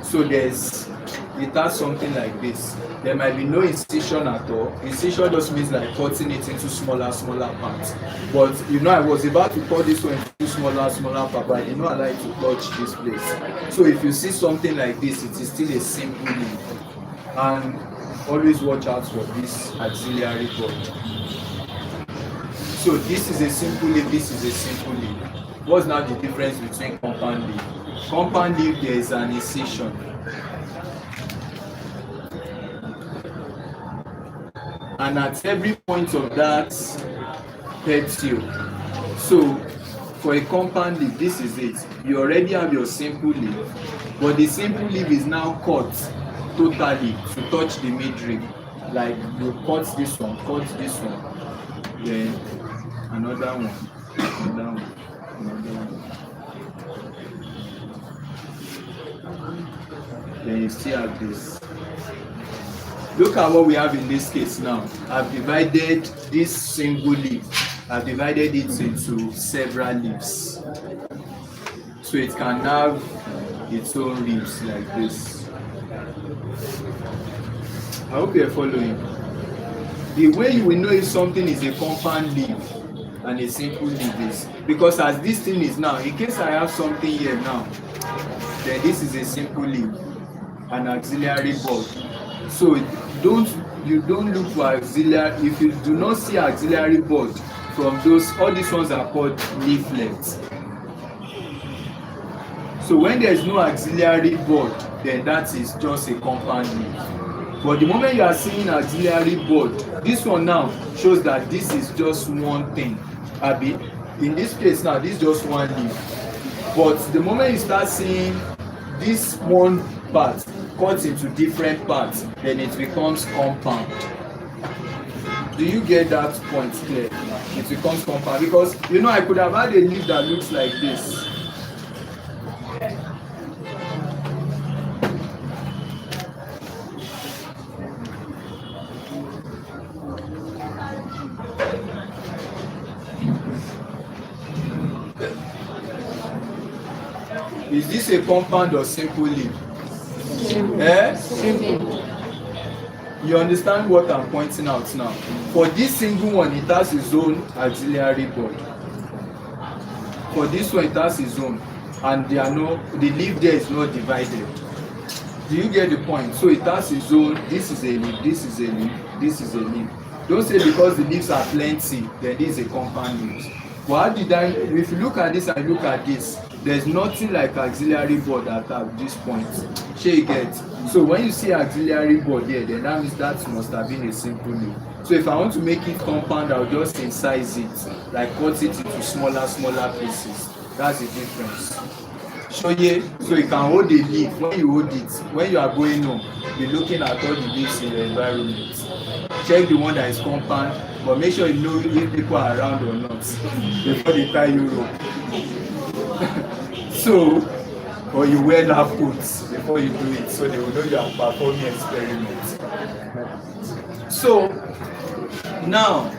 So it has something like this. There might be no incision at all. Incision just means like cutting it into smaller parts. But I was about to cut this one into smaller parts, but I did not allow it to touch this place. So if you see something like this, it is still a simple leaf. And always watch out for this auxiliary bud. So this is a simple leaf, this is a simple leaf. What's now the difference between compound leaf? Compound leaf, there is an incision. And at every point of that petal, so for a compound leaf, this is it. You already have your simple leaf, but the simple leaf is now cut totally to touch the midrib. Like you cut this one, then another one, another one. Then you still have this. Look at what we have in this case now. I've divided this single leaf. I've divided it into several leaves. So it can have its own leaves like this. I hope you're following. The way you will know if something is a compound leaf and a simple leaf is because as this thing is now, in case I have something here now, then this is a simple leaf, an auxiliary bud. So you don't look for auxiliary. If you do not see auxiliary bud from those, all these ones are called leaflets. So when there is no auxiliary bud, then that is just a compound leaf. But the moment you are seeing auxiliary bud, this one now shows that this is just one thing. Abi, in this case now, this is just one leaf. But the moment you start seeing this one part cut into different parts, then it becomes compound. Do you get that point clear? It becomes compound because I could have had a leaf that looks like this. Is this a compound or simple leaf? Simple. You understand what I'm pointing out now? For this single one, it has its own auxiliary bud. For this one, it has its own, and the leaf there is not divided. Do you get the point? So it has its own. This is a leaf. This is a leaf. This is a leaf. Don't say because the leaves are plenty, then this is a compound leaf. But if you look at this and look at this, there's nothing like auxiliary bud at this point. Shey you get? So when you see auxiliary bud there, then that means that must have been a simple leaf. So if I want to make it compound, I'll just incise it, like cut it into smaller pieces. That's the difference. So you can hold the leaf. When you hold it, when you are going home, you're looking at all the leaves in your environment. Check the one that is compound, but make sure you know if people are around or not before they tie you rope. Or you wear lab coats before you do it, so they will know you are performing experiments. So now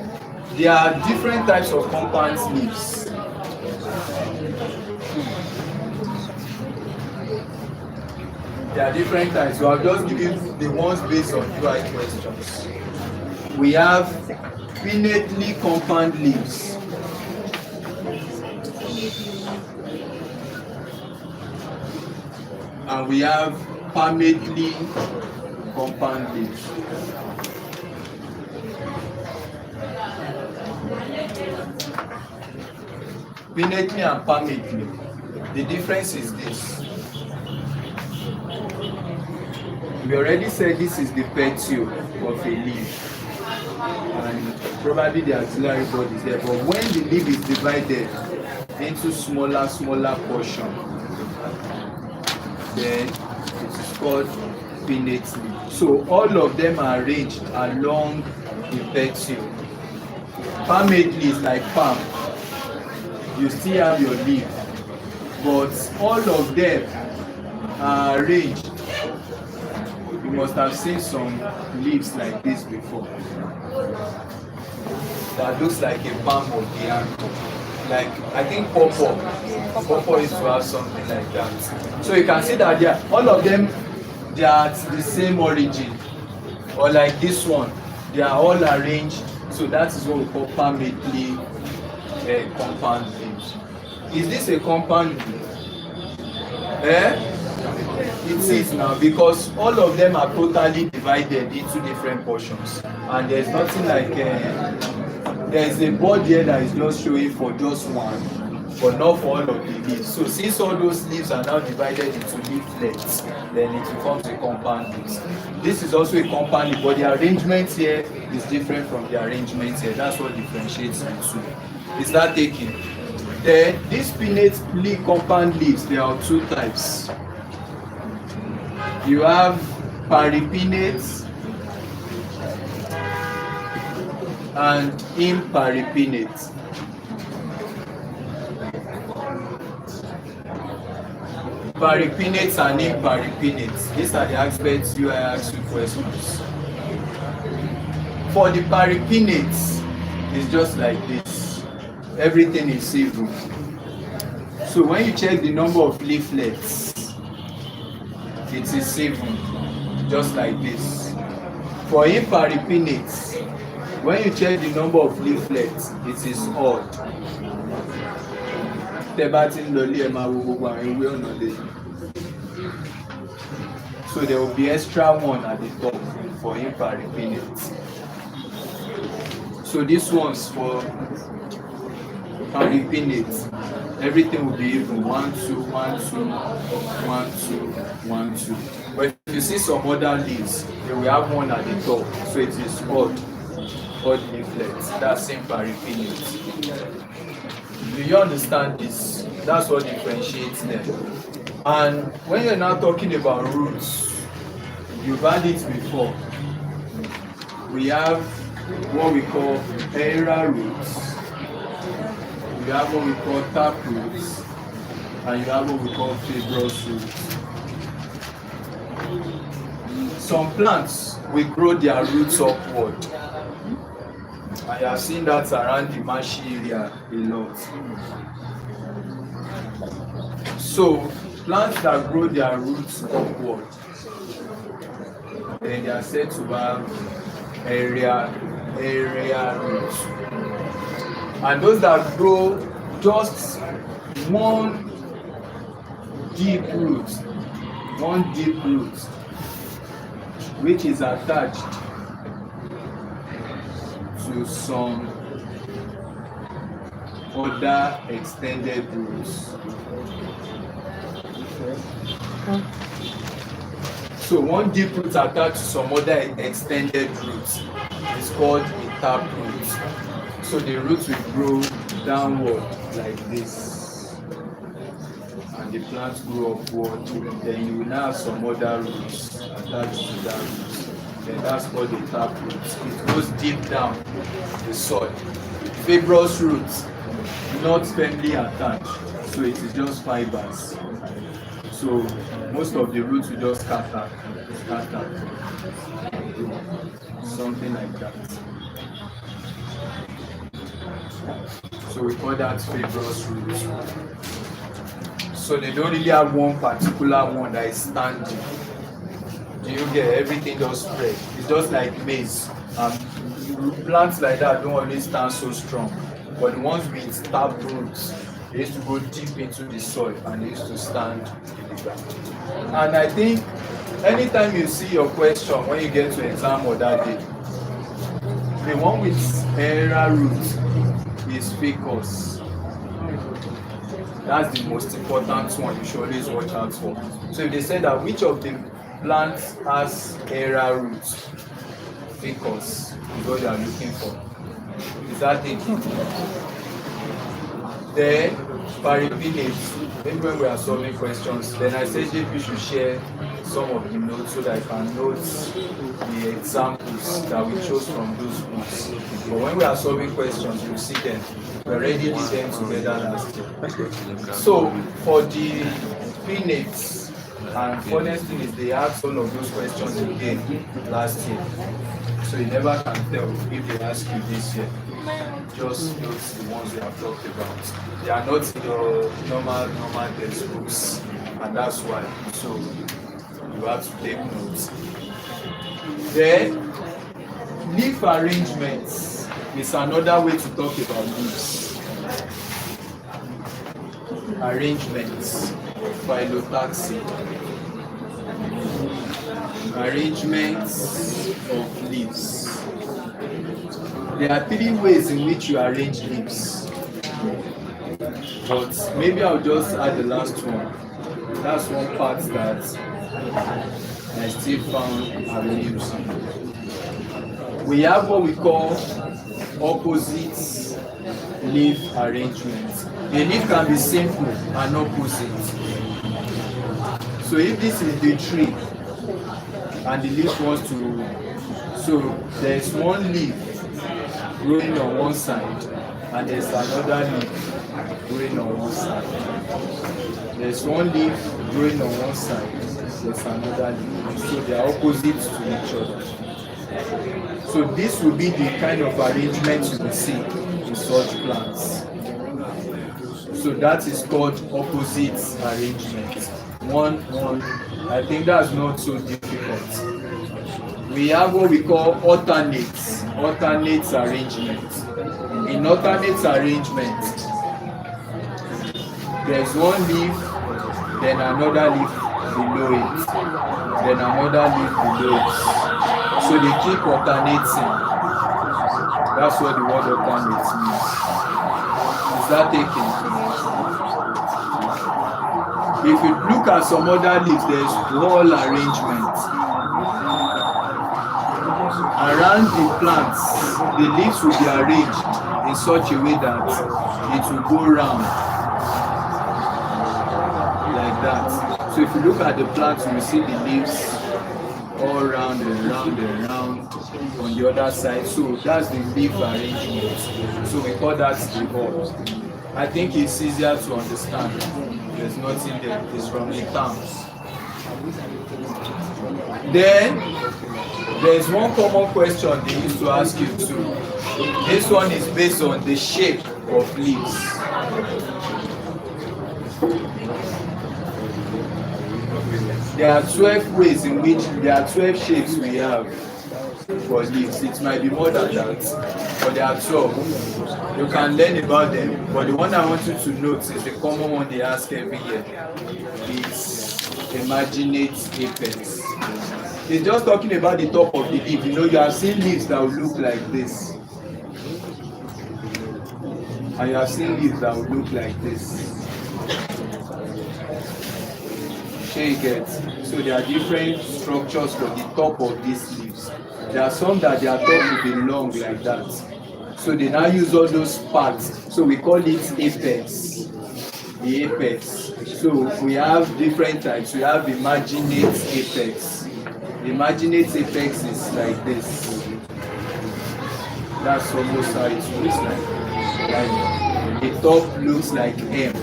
there are different types of compound leaves. There are different types, so I'll just give you the ones based on UI questions. We have pinnately compound leaves. And we have palmately compound leaves. pinnately and palmately. The difference is this. We already said this is the petiole of a leaf, and probably the axillary body is there. But when the leaf is divided into smaller portions, then it is called pinnately. So all of them are arranged along the petiole. Palmately is like palm. You still have your leaf, but all of them are arranged. You must have seen some leaves like this before. That looks like a palm of the hand. Like, I think pawpaw is to have something like that. So you can see that all of them, they are at the same origin. Or like this one, they are all arranged. So that is what we call palmately compound leaves. Is this a compound leaf? It is now, because all of them are totally divided into different portions, and there's nothing like there's a board here that is just showing for just one, but not for all of the leaves. So since all those leaves are now divided into leaflets, then it becomes a compound leaf. This is also a compound leaf, but the arrangement here is different from the arrangement here. That's what differentiates the two. Is that taken? Then these pinnately compound leaves, there are two types. You have paripinnate and imparipinnate. Paripinnates and imparipinnates. These are the aspects I ask you questions. For the paripinnates, it's just like this. Everything is civil. So when you check the number of leaflets, it is 7, just like this. For imparipinnates, when you check the number of leaflets, it is odd. So there will be extra one at the top for imparipinnates. So this one's for paripinnates. Everything will be even 1, 2, 1, 2, 1, 2, 1, 2. But if you see some other leaves, they will have one at the top. So it is odd leaflets. That's imparipinnate. Do you understand this? That's what differentiates them. And when you're now talking about roots, you've had it before. We have what we call aerial roots. You have what we call tap roots, and you have what we call fibrous roots. Some plants will grow their roots upward, and you have seen that around the marshy area a lot. So plants that grow their roots upward, then they are said to have aerial roots. And those that grow just one deep root, which is attached to some other extended roots. So one deep root attached to some other extended roots is called a tap root. So the roots will grow downward like this, and the plants grow upward. Then you will now have some other roots attached to that root. Then that's called the tap root. It goes deep down the soil. Fibrous roots, not firmly attached, so it is just fibers. So most of the roots will just scatter, something like that. So we call that fibrous roots. So they don't really have one particular one that is standing. Do you get everything just spread? It's just like maize. Plants like that don't always stand so strong. But the ones with tap roots, they used to go deep into the soil and they used to stand in the ground. And I think anytime you see your question when you get to exam or that day, the one with aerial roots is ficus. That's the most important one you should always watch out for. So if they say that which of the plants has aerial roots, ficus is what you are looking for. Is that it? Then parapinnates. Maybe when we are solving questions, then I say JP should share some of the notes so that I can note the examples that we chose from those books. But when we are solving questions, you see them. We already did them together last year. So for the pinnates, and funniest thing is they asked all of those questions again last year. So you never can tell if they ask you this year. Just note the ones we have talked about. They are not in your normal textbooks, and that's why. So you have to take notes. Then leaf arrangements is another way to talk about leaves. Arrangements, phyllotaxy. Arrangements of leaves. There are 3 ways in which you arrange leaves, but maybe I'll just add the last one. That's one part that I still found amusing. We have what we call opposite leaf arrangement. A leaf can be simple and opposite. So if this is the tree and the leaf wants to, so there's one leaf growing on one side and there's another leaf growing on one side. There's one leaf growing on one side, there's another leaf. So they are opposite to each other. So this will be the kind of arrangement you will see in such plants. So that is called opposite arrangement. One, I think that's not so difficult. We have what we call alternate arrangement. In alternate arrangement, there's one leaf, then another leaf below it, then another leaf below it. So they keep alternating. That's what the word alternate means. Is that taken? If you look at some other leaves, there's wall arrangement. Around the plants, the leaves will be arranged in such a way that it will go round like that. So if you look at the plants, you will see the leaves all round and round and round on the other side. So that's the leaf arrangement. So we call that the wall. I think it's easier to understand. There's nothing there. It's from the terms. Then there's one common question they used to ask you too. This one is based on the shape of leaves. There are 12 ways in which there are 12 shapes we have for leaves. It might be more than that, but there are 12. You can learn about them, but the one I want you to note is the common one they ask every year. It's imaginate apex. It's just talking about the top of the leaf. You know, you have seen leaves that will look like this. And you have seen leaves that will look like this. Sure you get. So there are different structures for the top of these leaves. There are some that their top will be long like that. So they now use all those parts. So we call it apex. The apex. So we have different types. We have imaginate apex. The imaginate apex is like this. That's almost how it looks like. The top looks like M.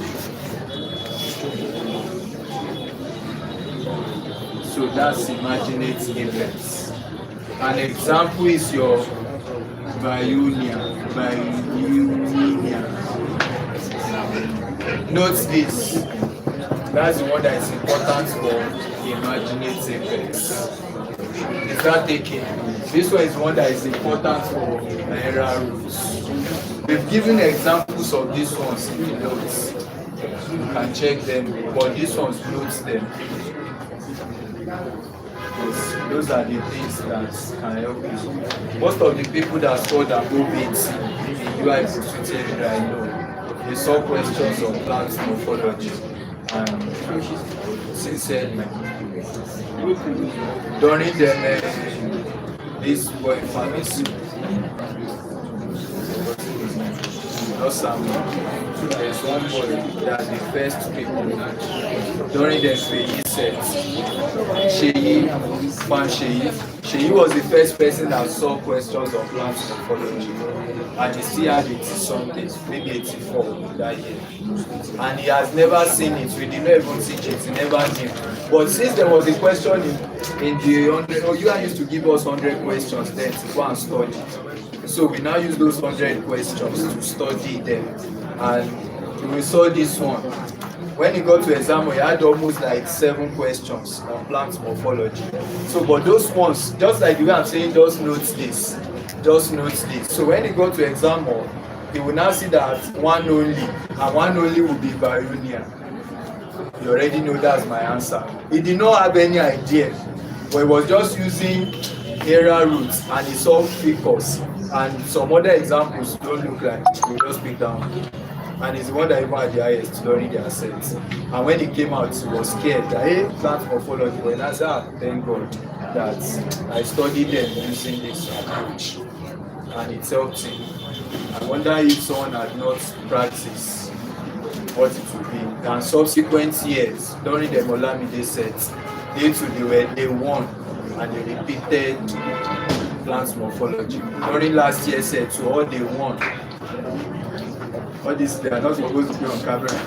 So that's imaginate apex. An example is your Biunia. Note this. That's the one that is important for imaginate apex. Is that taken? This one is one that is important for aerial roots. We've given examples of these ones in the notes. You can check them, but these ones notes them. Those are the things that can help you. Most of the people that scored above 8 in UI Evolutionary, I know, they saw questions on plant morphology. And sincerely, during this boy pharmacy, not Samuel. There's one boy that the first people during the PE set, Sheyi was the first person that saw questions on plant morphology, and he still had 80 something, maybe 84 that year, and he has never seen it. We did not even teach it, he never knew. But since there was a question in the 100, you used to give us 100 questions then to go and study. So we now use those 100 questions to study them, and we saw this one. When he got to exam, he had almost like 7 questions on plant morphology. So, but those ones, just like the way I'm saying, just note this, just note this. So when he got to exam, he will now see that one only, and one only will be Barunia. You already know that's my answer. He did not have any idea, but he was just using area roots, and he saw ficus, and some other examples don't look like, we just pick down. And he's the one that even had the highest during their sets. And when he came out, he was scared that, hey, plant morphology. But I said, thank God that I studied them using this approach, and it helped him. I wonder if someone had not practiced what it would be. And subsequent years, during the Molamide sets, they won, and they repeated plant morphology. During last year's set, so all they won. All this, they are not supposed to be on camera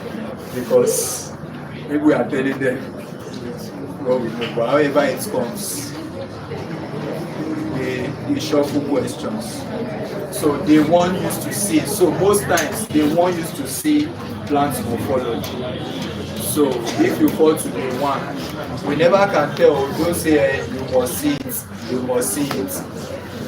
because maybe we are telling them what we know. But however it comes, they shuffle questions. So they want you to see. So most times they want you to see plant morphology. So if you fall to day one, we never can tell. Don't say hey, you must see it. You must see it.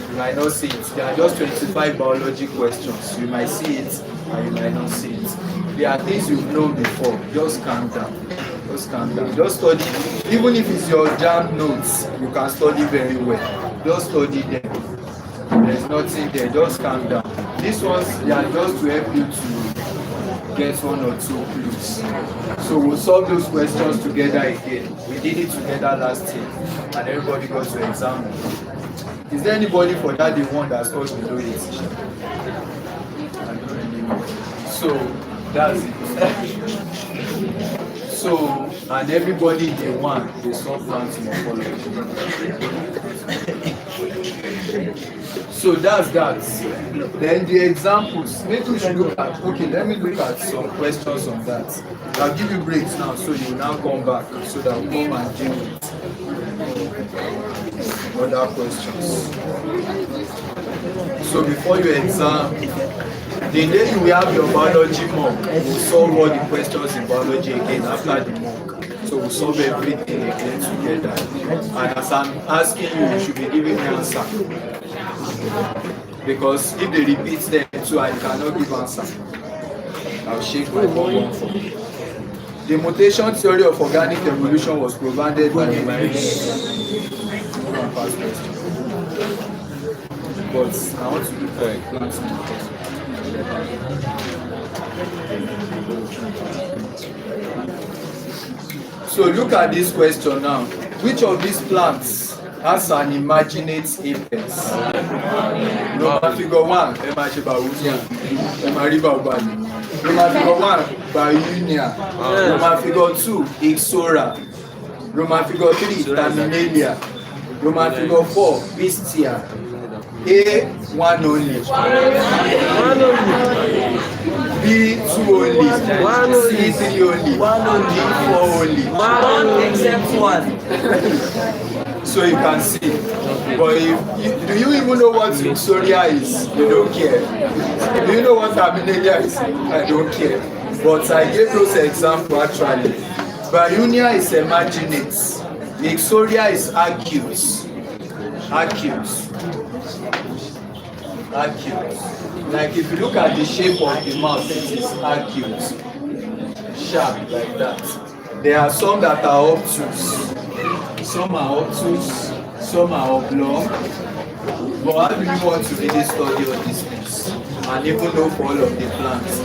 You might not see it. There are just 25 biology questions. You might see it and you might not see it. There are things you've known before. Just calm down. Just calm down. Just study. Even if it's your jam notes, you can study very well. Just study them. There's nothing there. Just calm down. These ones, they are just to help you to get 1 or 2 clues. So we'll solve those questions together again. We did it together last year, and everybody got to exam. Is there anybody for that day one that scores below 8? So that's it. So, and everybody in day one, they saw plant morphology. So that's that. Then the examples, maybe we should look at, okay, let me look at some questions on that. I'll give you breaks now, so you will now come back, so that we'll come and deal with other questions. So before you exam, the day you will have your biology mock, we'll solve all the questions in biology again after the mock. So we'll solve everything again together. And as I'm asking you, you should be giving me answer. Because if they repeat them too, I cannot give answer. I'll shake my bum for you. The mutation theory of organic evolution was provided by the but I want to look at plants. So look at this question now. Which of these plants has an imaginate apex? Number figure 1, Number figure 1, Bauhinia. Number figure 2, Ixora. Number figure 3, Terminalia. Number figure 4, Pistia. A, 1 only. B, 2 only. C, 3 only. D, 4 only. Except 1. So you can see. But do you even know what Ixoria is? You don't care. Do you know what Terminalia is? I don't care. But I gave those examples actually. Bauhinia is imaginate. Ixoria is acute. Like if you look at the shape of the mouth, it is acute, sharp like that. There are some that are obtuse, some are obtuse, some are oblong. But how do you want to really study all these things and even know for all of the plants?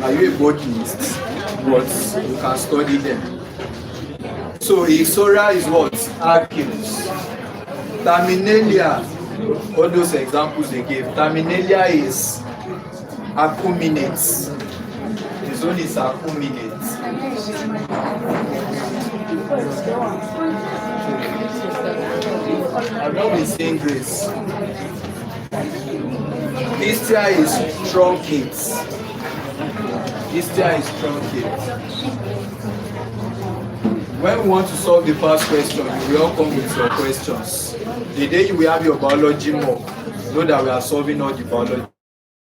Are you a botanist? But you can study them. So Ixora is what? Arceus. Terminalia, all those examples they gave. Terminalia is acuminates. The zone is acuminates. I've not been saying grace. Istia is truncates. Istia is truncates. When we want to solve the past question, you will all come with your questions. The day you will have your biology mock, know that we are solving all the biology.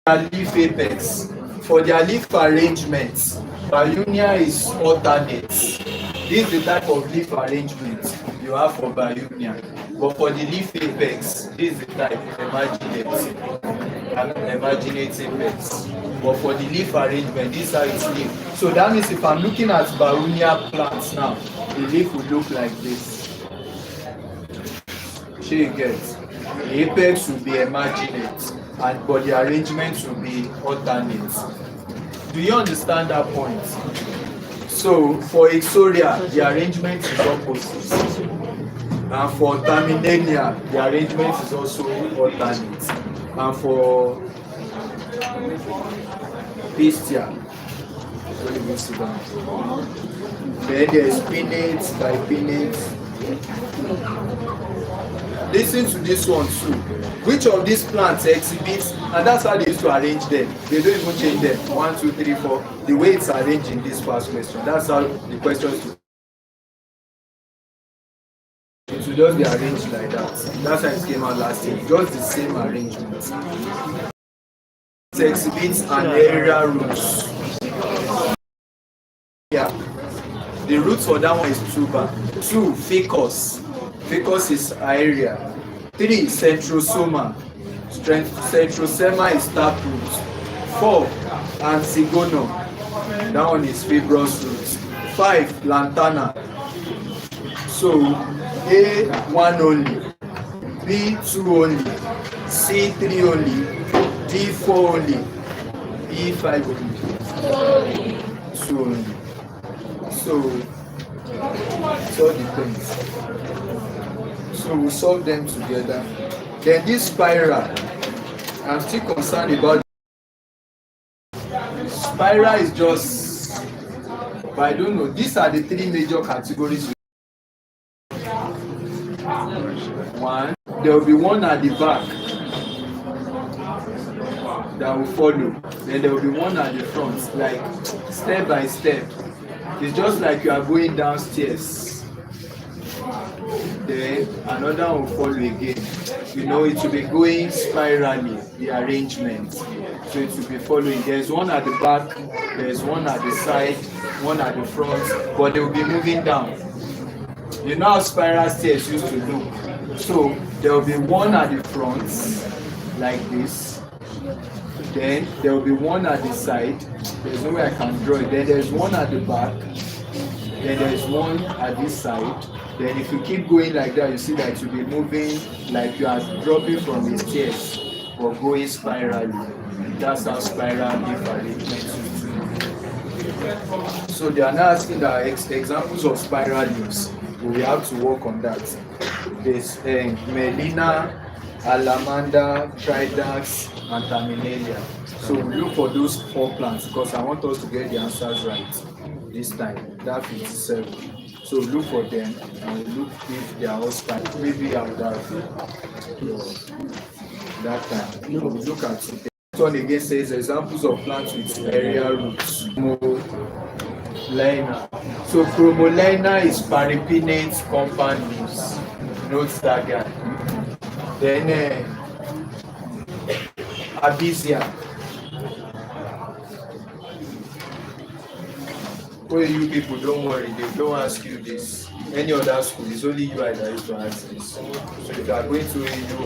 Leaf apex. For their leaf arrangements, Biunia is alternate. This is the type of leaf arrangement you have for Biunia. But for the leaf apex, this is the type, imaginate apex. But for the leaf arrangement, this is how it's leaf. So that means if I'm looking at Biunia plants now, the leaf will look like this. Sure you get. The apex will be imaginate, and but the arrangement will be alternate. Do you understand that point? So for Ixoria, the arrangement is opposite. And for Terminalia, the arrangement is also alternate. And for Pistia, then there is pinnate, bipinnate. Listen to this one too. Which of these plants exhibits, and that's how they used to arrange them. They don't even change them. 1, 2, 3, 4. The way it's arranged in this first question. That's how the questions it will just be arranged like that. That's how it came out last year. Just the same arrangement. It exhibits an area roots. Yeah. The roots for that one is tuber. 2, ficus. Ficus is area. 3, centrosoma. Centrosoma is taproot. 4, antigonum. That one is fibrous roots. 5, lantana. So A1 only, B2 only, C3 only, D4 only, E5 only, 2 only. So it all depends. So we solve them together. Then this spiral, I'm still concerned about. Spiral is just, but I don't know. These are the 3 major categories. One, there will be one at the back that will follow. Then there will be one at the front, like step by step. It's just like you are going downstairs. Then another one will follow again. You know, it will be going spirally, the arrangement. So it will be following. There's one at the back, there's one at the side, one at the front, but they will be moving down. You know how spiral stairs used to look. So there will be one at the front, like this. Then there will be one at the side. There's no way I can draw it. Then there's one at the back. Then there's one at this side. Then if you keep going like that, you see that it will be moving like you are dropping from the stairs or going spirally. That's how spiral leaf arrangement used to look. So they are now asking the examples of spiral leaves. We have to work on that. There's Melina, Alamanda, Tridax, and Terminalia. So we look for those 4 plants because I want us to get the answers right this time. That 57. So look for them and look if they are all spiral. Maybe I would have that time. So we look at it. This one again says examples of plants with area roots. Lina. So Chromolina is paripinnate compound leaves. Note that guy. Then Abysia. Well, you people, don't worry, they don't ask you this. Any other school, it's only you that used to ask this. So if you are going to you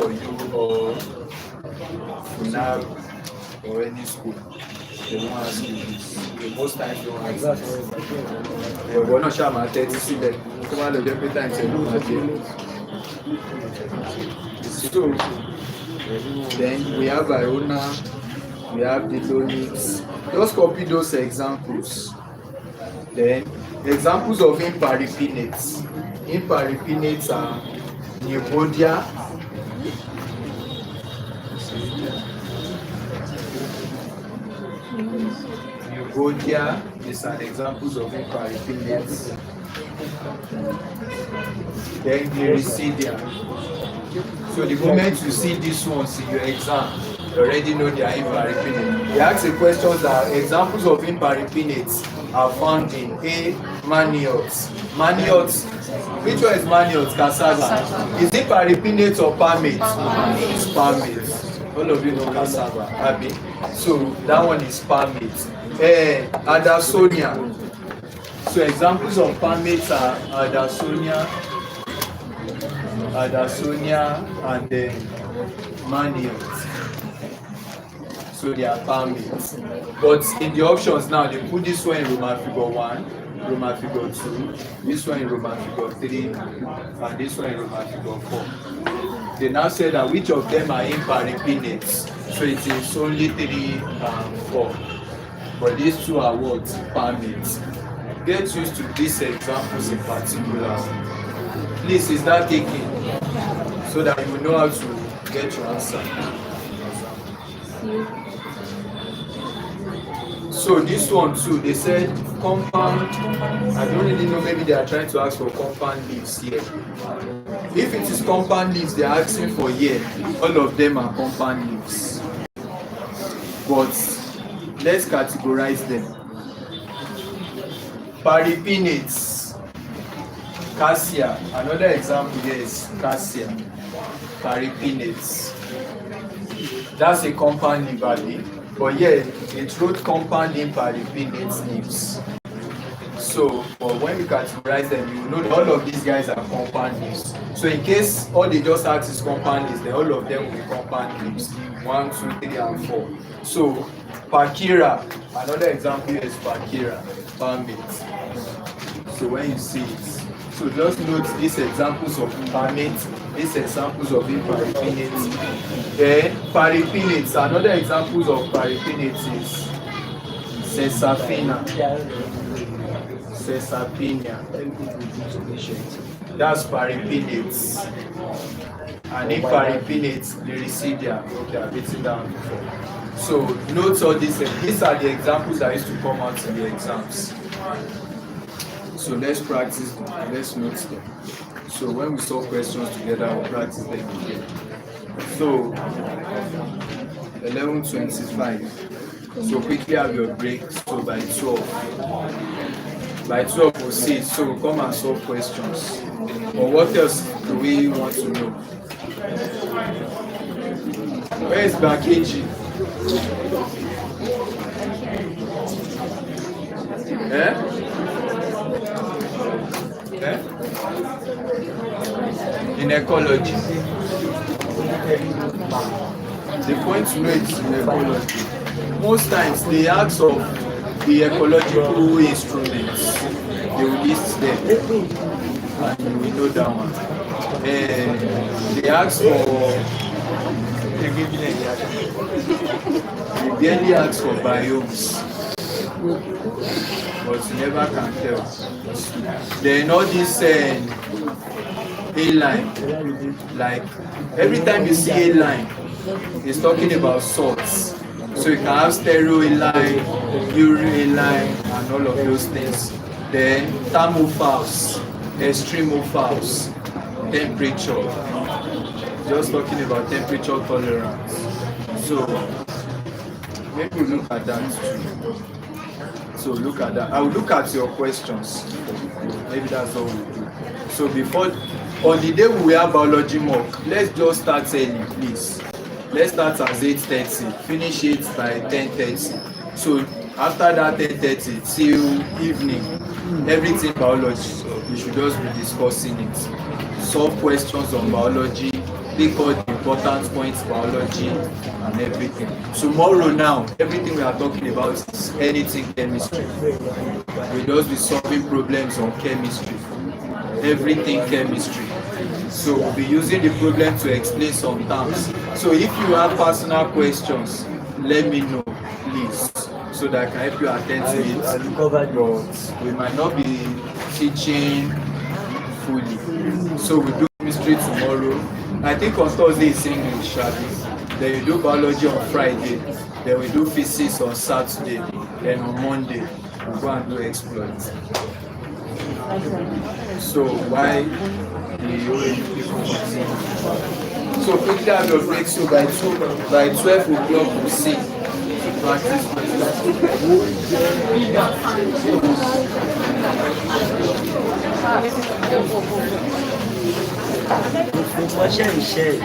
or FUNAB or any school, they won't ask you this. They most times don't ask this. We're not sure about 30 students. Come on, the every time say no. So then we have Iona, we have the Lonix, Just copy those examples. Then examples of imparipinates. Imparipinates are Pneumodia, is an examples of imparipinates. Then Heredity. So the moment you see these ones in your exam, you already know they are imparipinate. They ask the questions that examples of imparipinates are found in A. Maniotes. Maniotes, which one is maniotes? Cassava. Is it paripinate or palmate? It's palmate. All of you know cassava, Abi. So that one is palmate. Adasonia. So examples of palmates are Adasonia and maniotes. So they are palmates. But in the options now, they put this one in Roman figure 1, Roman figure 2, this one in Roman figure 3, and this one in Roman figure 4. They now say that which of them are imparipinates. So it is only 3 and 4. But these two are what? Palmates. Get used to these examples in particular. Please, is that taking? So that you will know how to get your answer. So this one too, they said compound. I don't really know, maybe they are trying to ask for compound leaves here. If it is compound leaves, they are asking for here. All of them are compound leaves. But let's categorize them. Paripinates. Cassia. Another example here is cassia. Paripinates. That's a compound leaf, but yeah, it wrote compound imparipinate leaves. So, but when you categorize them, you know that all of these guys are compound leaves. So in case all they just ask is compound leaves, then all of them will be compound leaves. 1, 2, 3, and 4. So Pakira, another example here is Pakira, palmate. So when you see it, so just note these examples of palmate, these examples of imparipinates. Then paripinates, another examples of paripinates is Sesapina. That's paripinates. And imparipinates, the residia. Okay, I've written down before. So note all these are the examples that used to come out in the exams. So let's practice them. Let's note them. So when we solve questions together, we'll practice them again. So 11:25. So quickly have your break. So by 12 we'll see. So come and solve questions. Or what else do we want to know? Where is Bakeji? In ecology. The point to know is in ecology. Most times they ask of the ecological instruments. They will list them. And we know that one. They ask for. They barely ask for biomes. But you never can tell. Then all this A-line, like every time you see A-line, it's talking about salts. So you can have stereo A-line, uru A-line, and all of those things. Then thermophils, extremophils, temperature. Just talking about temperature tolerance. So maybe we'll look at that too. So look at that. I will look at your questions. Maybe that's all we do. So before, on the day we have biology mock, let's just start early, please. Let's start at 8:30, finish it by 10:30. So after that 10:30 till evening, everything biology, so we should just be discussing it. Solve questions on biology, pick all the important points, biology and everything. Tomorrow now, everything we are talking about is anything chemistry. We'll just be solving problems on chemistry. Everything chemistry. So we'll be using the problem to explain some terms. So if you have personal questions, let me know, please. so that I can help you attend to it. I'll cover But we might not be teaching fully. So we do chemistry tomorrow. I think on Thursday is English, then we do biology on Friday, then we do physics on Saturday, then on Monday we go and do exploits. So why the so quickly have your break, so by 12 o'clock we'll see practice. Share.